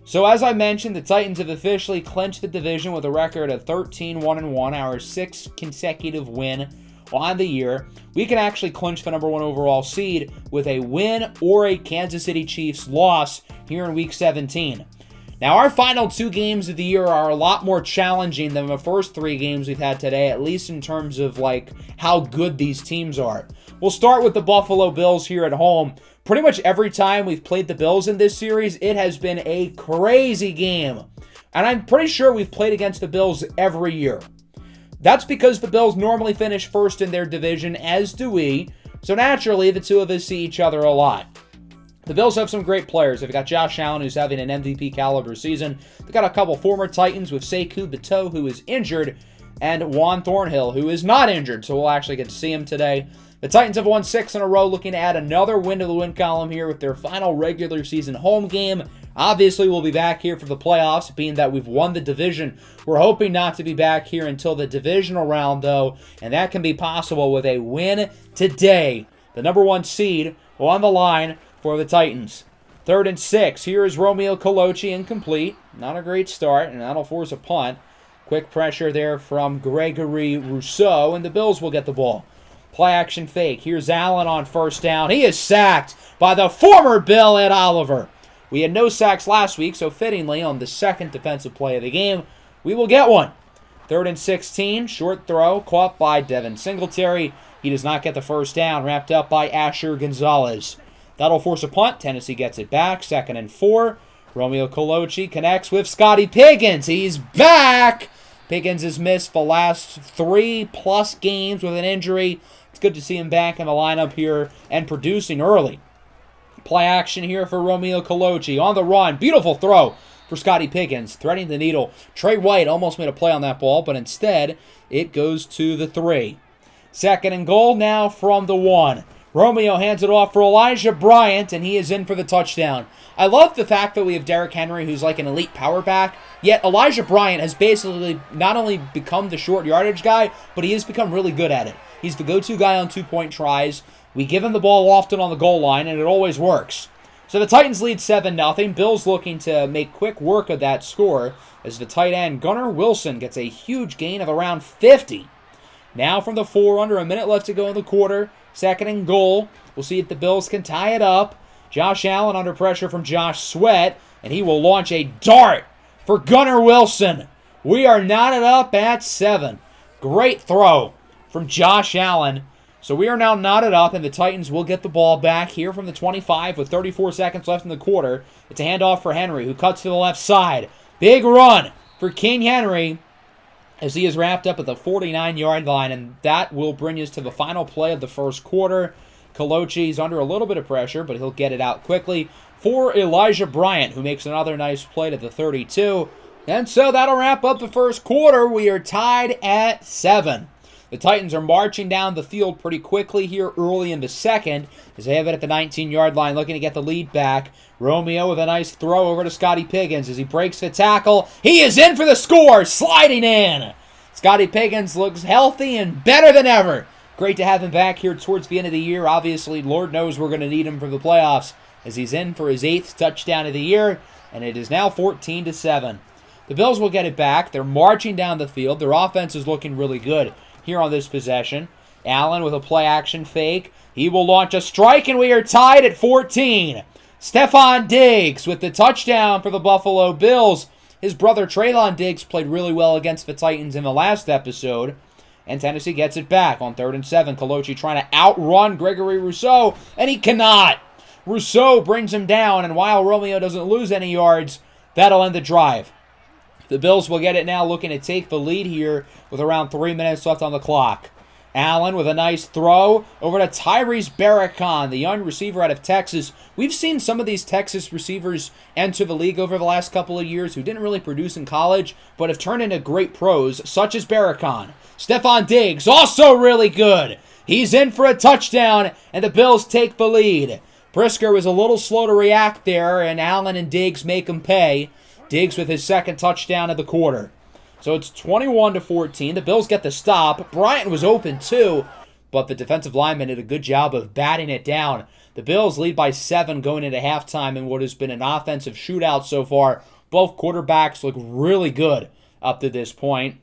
So as I mentioned, the Titans have officially clinched the division with a record of 13-1-1, our 6th consecutive win on the year. We can actually clinch the number 1 overall seed with a win or a Kansas City Chiefs loss here in Week 17. Now, our final 2 games of the year are a lot more challenging than the first 3 games we've had today, at least in terms of, how good these teams are. We'll start with the Buffalo Bills here at home. Pretty much every time we've played the Bills in this series, it has been a crazy game. And I'm pretty sure we've played against the Bills every year. That's because the Bills normally finish first in their division, as do we. So naturally, the two of us see each other a lot. The Bills have some great players. They've got Josh Allen, who's having an MVP caliber season. They've got a couple former Titans with Sekou Bateau, who is injured, and Juan Thornhill, who is not injured, so we'll actually get to see him today. The Titans have won 6 in a row, looking to add another win to the win column here with their final regular season home game. Obviously, we'll be back here for the playoffs, being that we've won the division. We're hoping not to be back here until the divisional round, though, and that can be possible with a win today. The number 1 seed on the line for the Titans. 3rd and 6. Here is Romeo Coloci, incomplete. Not a great start, and that'll force a punt. Quick pressure there from Gregory Rousseau, and the Bills will get the ball. Play action fake. Here's Allen on first down. He is sacked by the former Bill Ed Oliver. We had no sacks last week, so fittingly on the second defensive play of the game, we will get one. 3rd and 16. Short throw caught by Devin Singletary. He does not get the first down. Wrapped up by Asher Gonzalez. That'll force a punt. Tennessee gets it back. 2nd and 4. Romeo Coloci connects with Scotty Pickens. He's back. Pickens has missed the last 3+ games with an injury. It's good to see him back in the lineup here and producing early. Play action here for Romeo Coloci on the run. Beautiful throw for Scotty Pickens, threading the needle. Trey White almost made a play on that ball, but instead it goes to the 3. 2nd and goal now from the 1. Romeo hands it off for Elijah Bryant, and he is in for the touchdown. I love the fact that we have Derrick Henry, who's like an elite power back, yet Elijah Bryant has basically not only become the short yardage guy, but he has become really good at it. He's the go-to guy on 2-point tries. We give him the ball often on the goal line, and it always works. So the Titans lead 7-0. Bills looking to make quick work of that score as the tight end Gunnar Wilson gets a huge gain of around 50. Now from the 4, under a minute left to go in the quarter. 2nd and goal. We'll see if the Bills can tie it up. Josh Allen under pressure from Josh Sweat, and he will launch a dart for Gunnar Wilson. We are knotted up at 7. Great throw from Josh Allen. So we are now knotted up, and the Titans will get the ball back here from the 25 with 34 seconds left in the quarter. It's a handoff for Henry, who cuts to the left side. Big run for King Henry as he is wrapped up at the 49-yard line, and that will bring us to the final play of the first quarter. Colochi's under a little bit of pressure, but he'll get it out quickly for Elijah Bryant, who makes another nice play to the 32. And so that'll wrap up the first quarter. We are tied at 7. The Titans are marching down the field pretty quickly here early in the second as they have it at the 19-yard line, looking to get the lead back. Romeo with a nice throw over to Scotty Piggins as he breaks the tackle. He is in for the score, sliding in. Scotty Piggins looks healthy and better than ever. Great to have him back here towards the end of the year. Obviously, Lord knows we're going to need him for the playoffs as he's in for his 8th touchdown of the year, and it is now 14-7. The Bills will get it back. They're marching down the field. Their offense is looking really good here on this possession. Allen with a play-action fake. He will launch a strike, and we are tied at 14. Stephon Diggs with the touchdown for the Buffalo Bills. His brother Treylon Diggs played really well against the Titans in the last episode. And Tennessee gets it back on 3rd and 7. Colochi trying to outrun Gregory Rousseau, and he cannot. Rousseau brings him down, and while Romeo doesn't lose any yards, that'll end the drive. The Bills will get it now, looking to take the lead here with around 3 minutes left on the clock. Allen with a nice throw over to Tyrese Barracon, the young receiver out of Texas. We've seen some of these Texas receivers enter the league over the last couple of years who didn't really produce in college, but have turned into great pros, such as Barracon. Stephon Diggs, also really good. He's in for a touchdown, and the Bills take the lead. Brisker was a little slow to react there, and Allen and Diggs make him pay. Diggs with his 2nd touchdown of the quarter. So it's 21-14. The Bills get the stop. Bryant was open too, but the defensive lineman did a good job of batting it down. The Bills lead by 7 going into halftime in what has been an offensive shootout so far. Both quarterbacks look really good up to this point.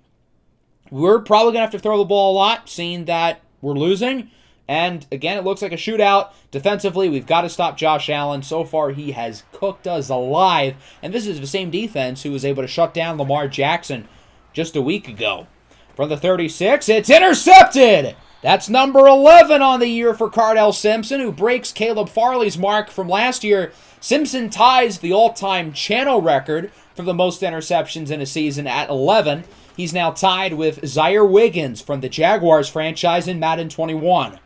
We're probably going to have to throw the ball a lot, seeing that we're losing. And again, it looks like a shootout. Defensively, we've got to stop Josh Allen. So far, he has cooked us alive. And this is the same defense who was able to shut down Lamar Jackson just a week ago. From the 36, it's intercepted! That's number 11 on the year for Cardell Simpson, who breaks Caleb Farley's mark from last year. Simpson ties the all-time channel record for the most interceptions in a season at 11. He's now tied with Zaire Wiggins from the Jaguars franchise in Madden 21.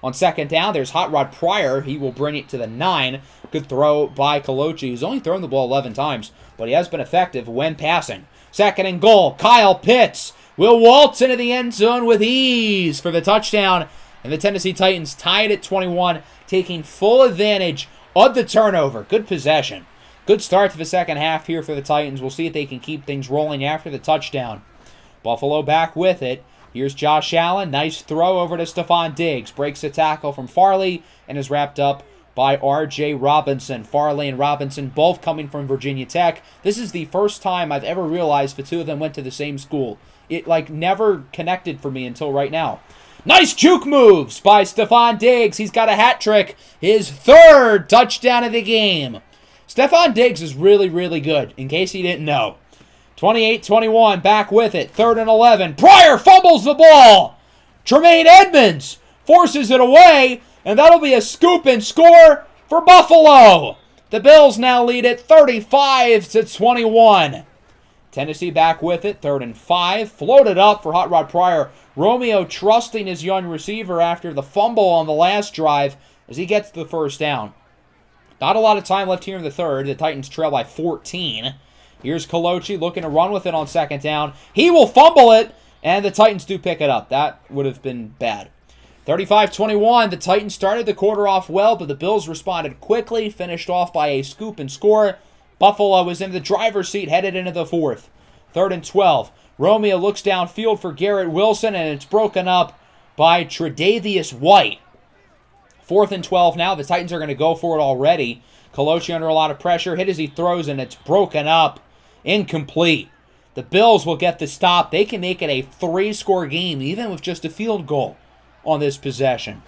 On 2nd down, there's Hot Rod Pryor. He will bring it to the 9. Good throw by Colochi, who's only thrown the ball 11 times, but he has been effective when passing. 2nd and goal. Kyle Pitts will waltz into the end zone with ease for the touchdown. And the Tennessee Titans tied at 21, taking full advantage of the turnover. Good possession. Good start to the second half here for the Titans. We'll see if they can keep things rolling after the touchdown. Buffalo back with it. Here's Josh Allen. Nice throw over to Stephon Diggs. Breaks the tackle from Farley and is wrapped up by R.J. Robinson. Farley and Robinson both coming from Virginia Tech. This is the first time I've ever realized the two of them went to the same school. It, never connected for me until right now. Nice juke moves by Stephon Diggs. He's got a hat trick. His 3rd touchdown of the game. Stephon Diggs is really, really good, in case you didn't know. 28-21, back with it. 3rd and 11. Pryor fumbles the ball. Tremaine Edmonds forces it away, and that'll be a scoop and score for Buffalo. The Bills now lead it 35-21. Tennessee back with it. 3rd and 5. Floated up for Hot Rod Pryor. Romeo trusting his young receiver after the fumble on the last drive as he gets the first down. Not a lot of time left here in the 3rd. The Titans trail by 14. Here's Colochi looking to run with it on 2nd down. He will fumble it, and the Titans do pick it up. That would have been bad. 35-21, the Titans started the quarter off well, but the Bills responded quickly, finished off by a scoop and score. Buffalo was in the driver's seat headed into the 4th. 3rd and 12. Romeo looks downfield for Garrett Wilson, and it's broken up by Tre'Davious White. 4th and 12 now. The Titans are going to go for it already. Colocci under a lot of pressure. Hit as he throws, and it's broken up. Incomplete. The Bills will get the stop. They can make it a 3-score game, even with just a field goal on this possession.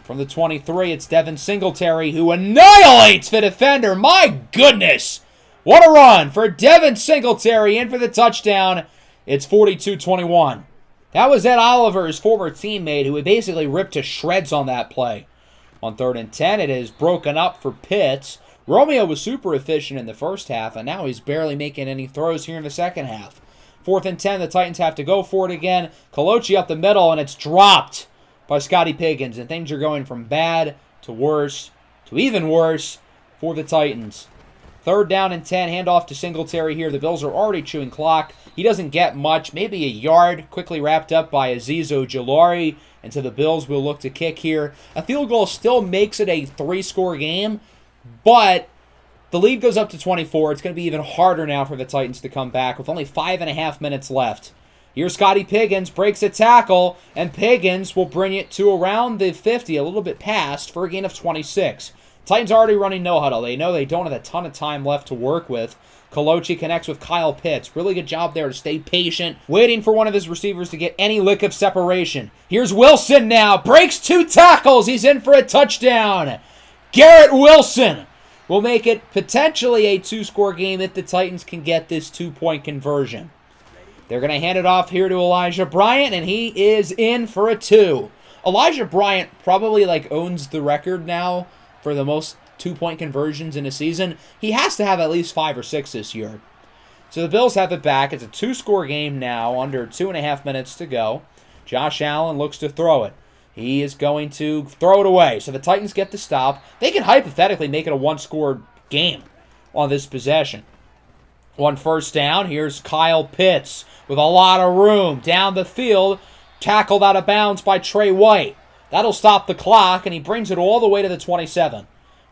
From the 23, it's Devin Singletary, who annihilates the defender. My goodness! What a run for Devin Singletary in for the touchdown. It's 42-21. That was Ed Oliver's former teammate, who had basically ripped to shreds on that play. On 3rd and 10, it is broken up for Pitts. Romeo was super efficient in the first half, and now he's barely making any throws here in the second half. 4th and 10, the Titans have to go for it again. Colocci up the middle, and it's dropped by Scotty Piggins, and things are going from bad to worse to even worse for the Titans. 3rd down and 10, handoff to Singletary here. The Bills are already chewing clock. He doesn't get much, maybe a yard, quickly wrapped up by Azeez Ojulari, and so the Bills will look to kick here. A field goal still makes it a 3-score game, but the lead goes up to 24. It's going to be even harder now for the Titans to come back with only 5.5 minutes left. Here's Scotty Piggins, breaks a tackle, and Piggins will bring it to around the 50, a little bit past, for a gain of 26. Titans already running no huddle. They know they don't have a ton of time left to work with. Colocci connects with Kyle Pitts. Really good job there to stay patient, waiting for one of his receivers to get any lick of separation. Here's Wilson now. Breaks 2 tackles. He's in for a touchdown. Garrett Wilson will make it potentially a 2-score game if the Titans can get this 2-point conversion. They're going to hand it off here to Elijah Bryant, and he is in for a 2. Elijah Bryant probably owns the record now for the most 2-point conversions in a season. He has to have at least 5 or 6 this year. So the Bills have it back. It's a 2-score game now, under 2.5 minutes to go. Josh Allen looks to throw it. He is going to throw it away. So the Titans get the stop. They can hypothetically make it a 1-score game on this possession. 1 first down. Here's Kyle Pitts with a lot of room down the field. Tackled out of bounds by Trey White. That'll stop the clock, and he brings it all the way to the 27.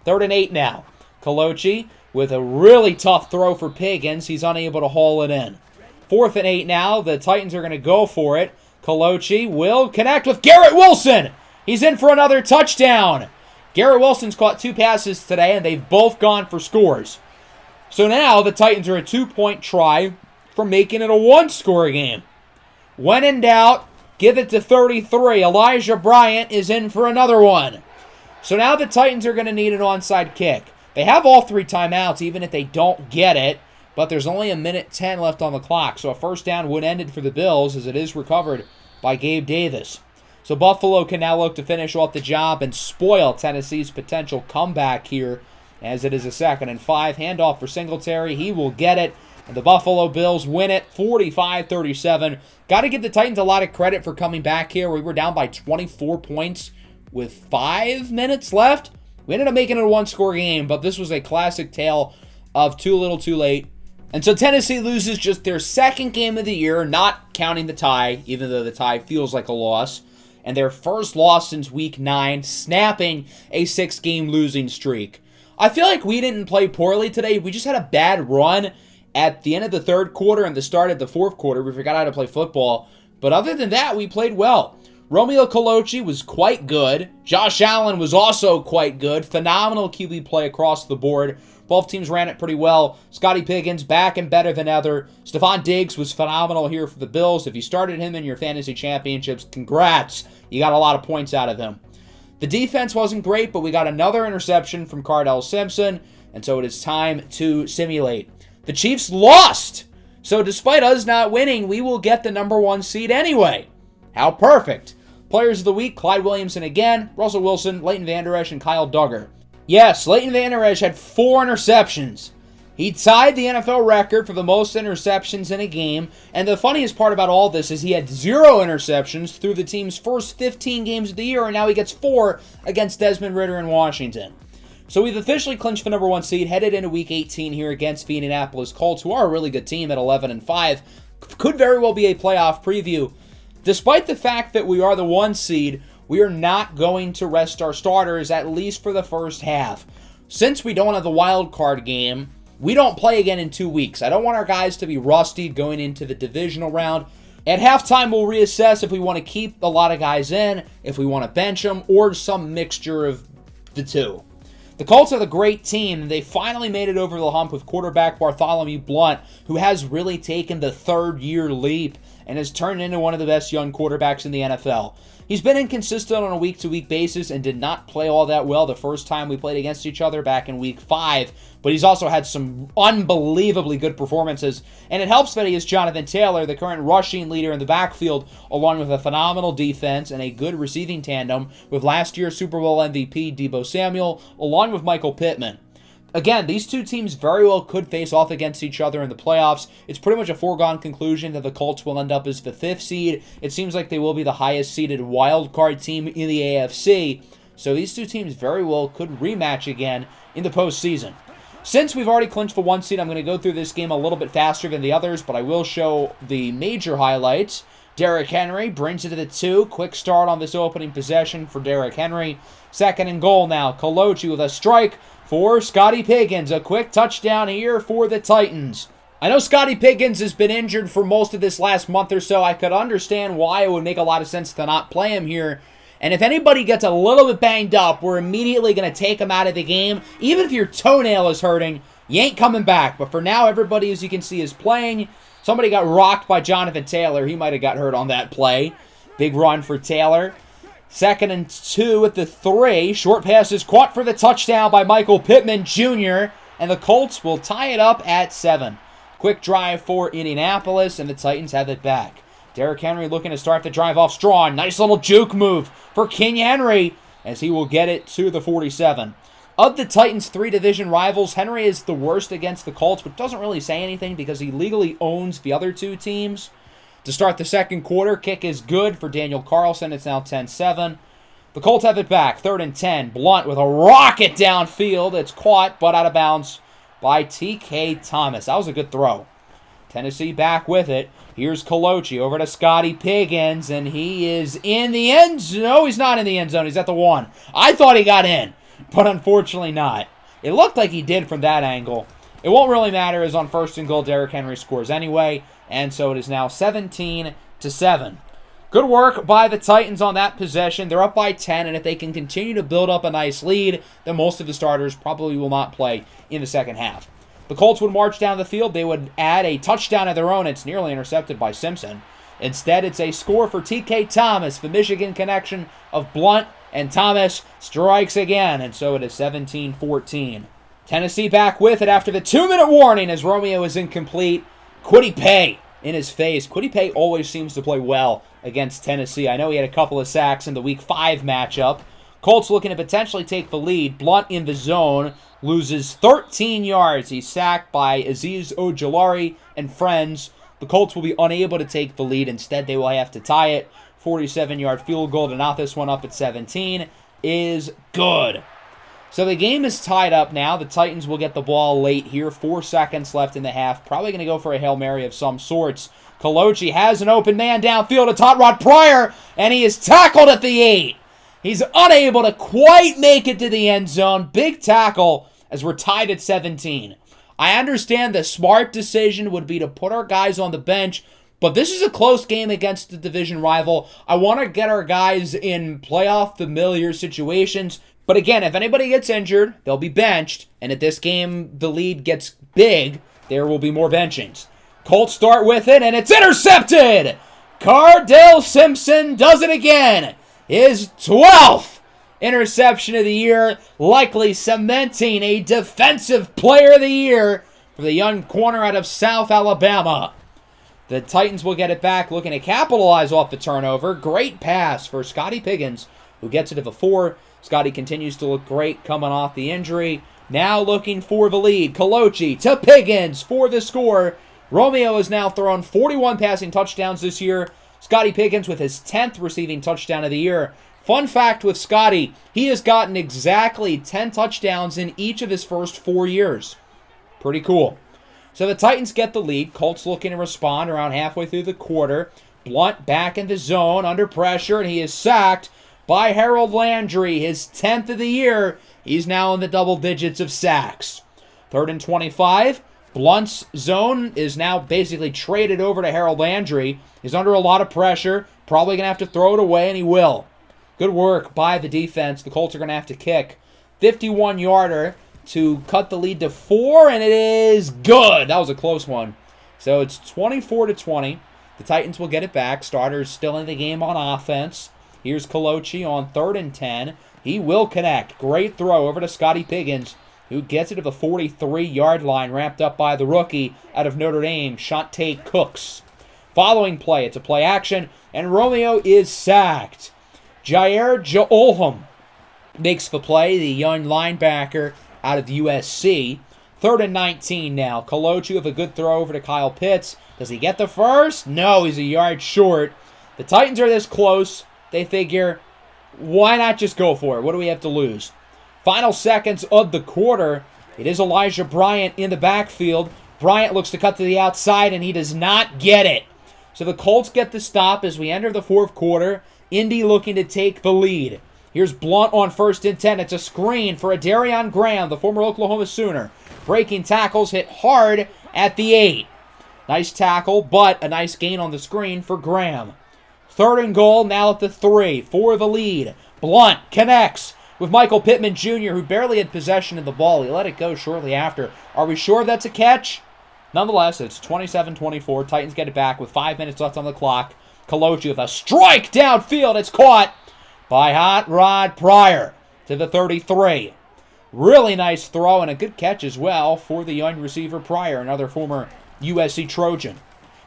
3rd and 8 now. Colocci with a really tough throw for Piggins. He's unable to haul it in. 4th and 8 now. The Titans are going to go for it. Colocci will connect with Garrett Wilson. He's in for another touchdown. Garrett Wilson's caught 2 passes today, and they've both gone for scores. So now the Titans are a 2-point try from making it a 1-score game. When in doubt, give it to 33. Elijah Bryant is in for another one. So now the Titans are going to need an onside kick. They have all 3 timeouts, even if they don't get it, but there's only 1:10 left on the clock, so a first down would end it for the Bills as it is recovered by Gabe Davis. So Buffalo can now look to finish off the job and spoil Tennessee's potential comeback here, as it is a 2nd and 5. Handoff for Singletary. He will get it, and the Buffalo Bills win it 45-37. Got to give the Titans a lot of credit for coming back here. We were down by 24 points with 5 minutes left. We ended up making it a 1-score game, but this was a classic tale of too little too late. And so Tennessee loses just their 2nd game of the year, not counting the tie, even though the tie feels like a loss, and their first loss since Week 9, snapping a 6-game losing streak. I feel like we didn't play poorly today. We just had a bad run at the end of the 3rd quarter and the start of the 4th quarter. We forgot how to play football. But other than that, we played well. Romeo Colocci was quite good. Josh Allen was also quite good. Phenomenal QB play across the board. Both teams ran it pretty well. Scotty Piggins back and better than ever. Stephon Diggs was phenomenal here for the Bills. If you started him in your fantasy championships, congrats. You got a lot of points out of him. The defense wasn't great, but we got another interception from CARDELL Simpson, and so it is time to simulate. The Chiefs lost, so despite us not winning, we will get the number 1 seed anyway. How perfect. Players of the week, Clyde Williamson again, Russell Wilson, Leighton Vander Esch, and Kyle Duggar. Yes, Leighton Vander Esch had 4 interceptions. He tied the NFL record for the most interceptions in a game, and the funniest part about all this is he had 0 interceptions through the team's first 15 games of the year, and now he gets 4 against Desmond Ridder in Washington. So we've officially clinched the number 1 seed, headed into Week 18 here against the Indianapolis Colts, who are a really good team at 11-5. Could very well be a playoff preview. Despite the fact that we are the 1 seed, we are not going to rest our starters, at least for the first half. Since we don't have the wild card game, we don't play again in 2 weeks. I don't want our guys to be rusty going into the divisional round. At halftime, we'll reassess if we want to keep a lot of guys in, if we want to bench them, or some mixture of the two. The Colts are the great team, and they finally made it over the hump with quarterback Bartholomew Blount, who has really taken the third-year leap and has turned into one of the best young quarterbacks in the NFL. He's been inconsistent on a week-to-week basis and did not play all that well the first time we played against each other back in Week 5, but he's also had some unbelievably good performances, and it helps that he is Jonathan Taylor, the current rushing leader in the backfield, along with a phenomenal defense and a good receiving tandem with last year's Super Bowl MVP Deebo Samuel, along with Michael Pittman. Again, these two teams very well could face off against each other in the playoffs. It's pretty much a foregone conclusion that the Colts will end up as the 5th seed. It seems like they will be the highest seeded wild card team in the AFC. So these two teams very well could rematch again in the postseason. Since we've already clinched the 1 seed, I'm going to go through this game a little bit faster than the others, but I will show the major highlights. Derrick Henry brings it to the 2. Quick start on this opening possession for Derrick Henry. 2nd and goal now. Kolochi with a strike for Scotty Piggins. A quick touchdown here for the Titans. I know Scotty Piggins has been injured for most of this last month or so. I could understand why it would make a lot of sense to not play him here. And if anybody gets a little bit banged up, we're immediately going to take him out of the game. Even if your toenail is hurting, you ain't coming back. But for now, everybody, as you can see, is playing. Somebody got rocked by Jonathan Taylor. He might have got hurt on that play. Big run for Taylor. 2nd and 2 at the 3. Short pass is caught for the touchdown by Michael Pittman Jr. And the Colts will tie it up at 7. Quick drive for Indianapolis, and the Titans have it back. Derrick Henry looking to start the drive off strong. Nice little juke move for King Henry as he will get it to the 47. Of the Titans' 3 division rivals, Henry is the worst against the Colts, but doesn't really say anything because he legally owns the other 2 teams. To start the second quarter, kick is good for Daniel Carlson. It's now 10-7. The Colts have it back. 3rd and 10. Blount with a rocket downfield. It's caught, but out of bounds by T.K. Thomas. That was a good throw. Tennessee back with it. Here's Kolochi over to Scotty Piggins, and he is in the end zone. No, he's not in the end zone. He's at the 1. I thought he got in, but unfortunately not. It looked like he did from that angle. It won't really matter as on 1st and goal, Derrick Henry scores anyway, and so it is now 17-7. Good work by the Titans on that possession. They're up by 10, and if they can continue to build up a nice lead, then most of the starters probably will not play in the second half. The Colts would march down the field. They would add a touchdown of their own. It's nearly intercepted by Simpson. Instead, it's a score for T.K. Thomas. The Michigan connection of Blount and Thomas strikes again, and so it is 17-14. Tennessee back with it after the 2-minute warning as Romeo is incomplete. Kwity Paye in his face. Kwity Paye always seems to play well against Tennessee. I know he had a couple of sacks in the Week 5 matchup. Colts looking to potentially take the lead. Blount in the zone. Loses 13 yards. He's sacked by Azeez Ojulari and friends. The Colts will be unable to take the lead. Instead, they will have to tie it. 47-yard field goal to knot this one up at 17 is good. So the game is tied up now. The Titans will get the ball late here. 4 seconds left in the half. Probably going to go for a Hail Mary of some sorts. Kolochi has an open man downfield to Todd Pryor, and he is tackled at the 8. He's unable to quite make it to the end zone. Big tackle as we're tied at 17. I understand the smart decision would be to put our guys on the bench, but this is a close game against the division rival. I want to get our guys in playoff familiar situations. But again, if anybody gets injured, they'll be benched. And if this game, the lead gets big, there will be more benchings. Colts start with it, and it's intercepted! CARDELL Simpson does it again! His 12th interception of the year, likely cementing a Defensive Player of the Year for the young corner out of South Alabama. The Titans will get it back, looking to capitalize off the turnover. Great pass for Scotty Piggins, who gets it to the 4. Scotty continues to look great coming off the injury. Now looking for the lead. Kolochi to Piggins for the score. Romeo has now thrown 41 passing touchdowns this year. Scotty Piggins with his 10th receiving touchdown of the year. Fun fact with Scotty, he has gotten exactly 10 touchdowns in each of his first 4 years. Pretty cool. So the Titans get the lead. Colts looking to respond around halfway through the quarter. Blount back in the zone under pressure, and he is sacked by Harold Landry, his 10th of the year. He's now in the double digits of sacks. 3rd and 25. Blount's zone is now basically traded over to Harold Landry. He's under a lot of pressure. Probably going to have to throw it away, and he will. Good work by the defense. The Colts are going to have to kick. 51-yarder to cut the lead to 4, and it is good. That was a close one. So it's 24-20. The Titans will get it back. Starters still in the game on offense. Here's Colochi on 3rd and 10. He will connect. Great throw over to Scotty Piggins, who gets it to the 43-yard line, wrapped up by the rookie out of Notre Dame, Shante Cooks. Following play, it's a play action, and Romeo is sacked. Jair Joolham makes the play, the young linebacker out of USC. 3rd and 19 now. Colochi with a good throw over to Kyle Pitts. Does he get the first? No, he's a yard short. The Titans are this close. They figure, why not just go for it? What do we have to lose? Final seconds of the quarter. It is Elijah Bryant in the backfield. Bryant looks to cut to the outside, and he does not get it. So the Colts get the stop as we enter the 4th quarter. Indy looking to take the lead. Here's Blunt on 1st and 10. It's a screen for Adarian Graham, the former Oklahoma Sooner. Breaking tackles, hit hard at the 8. Nice tackle, but a nice gain on the screen for Graham. 3rd and goal, now at the 3 for the lead. Blunt connects with Michael Pittman Jr., who barely had possession of the ball. He let it go shortly after. Are we sure that's a catch? Nonetheless, it's 27-24. Titans get it back with 5 minutes left on the clock. Colochi with a strike downfield. It's caught by Hot Rod Pryor to the 33. Really nice throw and a good catch as well for the young receiver Pryor, another former USC Trojan.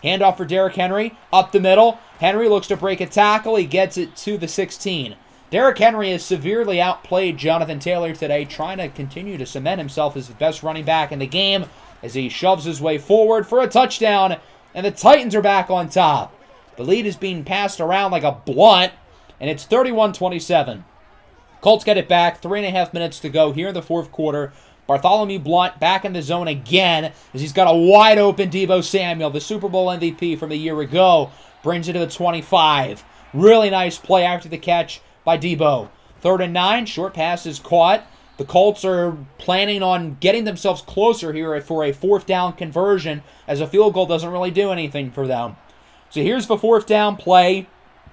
Handoff for Derrick Henry, up the middle. Henry looks to break a tackle. He gets it to the 16. Derrick Henry has severely outplayed Jonathan Taylor today, trying to continue to cement himself as the best running back in the game as he shoves his way forward for a touchdown, and the Titans are back on top. The lead is being passed around like a blunt, and it's 31-27. Colts get it back, 3.5 minutes to go here in the 4th quarter. Bartholomew Blunt back in the zone again as he's got a wide-open Deebo Samuel, the Super Bowl MVP from a year ago, brings it to the 25. Really nice play after the catch by Deebo. 3rd and 9, short pass is caught. The Colts are planning on getting themselves closer here for a 4th down conversion, as a field goal doesn't really do anything for them. So here's the 4th down play.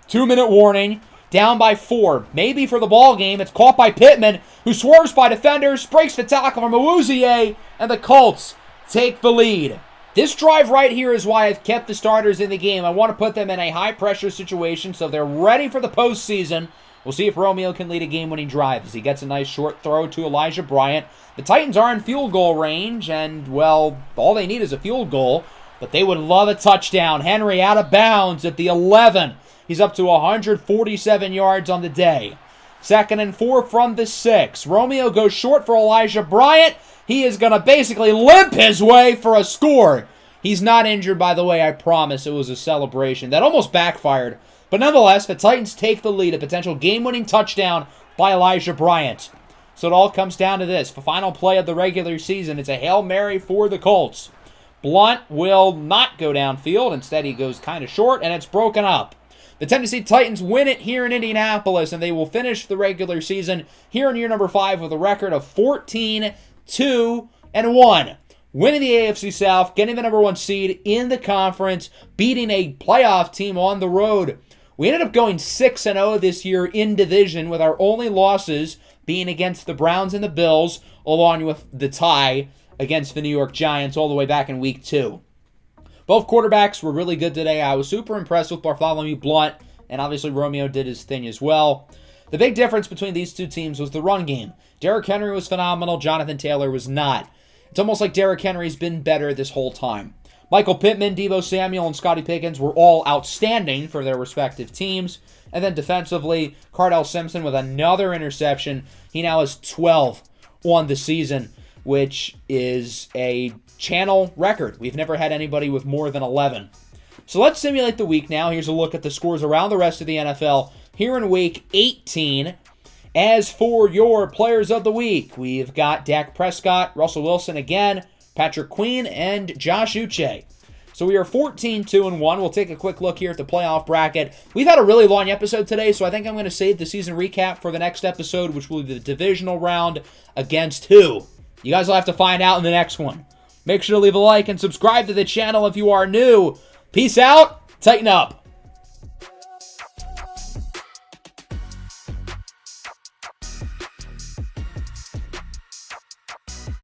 2-minute warning. Down by 4, maybe for the ball game. It's caught by Pittman, who swerves by defenders, breaks the tackle from Awuzie, and the Colts take the lead. This drive right here is why I've kept the starters in the game. I want to put them in a high-pressure situation so they're ready for the postseason. We'll see if Romeo can lead a game-winning drive as he gets a nice short throw to Elijah Bryant. The Titans are in field goal range, and, well, all they need is a field goal, but they would love a touchdown. Henry out of bounds at the 11. He's up to 147 yards on the day. 2nd and 4 from the 6. Romeo goes short for Elijah Bryant. He is going to basically limp his way for a score. He's not injured, by the way, I promise. It was a celebration. That almost backfired. But nonetheless, the Titans take the lead. A potential game-winning touchdown by Elijah Bryant. So it all comes down to this. The final play of the regular season. It's a Hail Mary for the Colts. Blunt will not go downfield. Instead, he goes kind of short, and it's broken up. The Tennessee Titans win it here in Indianapolis, and they will finish the regular season here in year number 5 with a record of 14-2-1. Winning the AFC South, getting the number 1 seed in the conference, beating a playoff team on the road. We ended up going 6-0 this year in division, with our only losses being against the Browns and the Bills, along with the tie against the New York Giants all the way back in Week 2. Both quarterbacks were really good today. I was super impressed with Bartholomew Blunt, and obviously Romeo did his thing as well. The big difference between these two teams was the run game. Derrick Henry was phenomenal. Jonathan Taylor was not. It's almost like Derrick Henry's been better this whole time. Michael Pittman, Deebo Samuel, and Scotty Piggins were all outstanding for their respective teams. And then defensively, Cardell Simpson with another interception. He now has 12 on the season, which is a channel record. We've never had anybody with more than 11. So let's simulate the week now. Here's a look at the scores around the rest of the NFL here in Week 18. As for your players of the week, we've got Dak Prescott, Russell Wilson again, Patrick Queen, and Josh Uche. So we are 14-2-1. We'll take a quick look here at the playoff bracket. We've had a really long episode today, so I think I'm going to save the season recap for the next episode, which will be the divisional round against who? You guys will have to find out in the next one. Make sure to leave a like and subscribe to the channel if you are new. Peace out. Tighten up.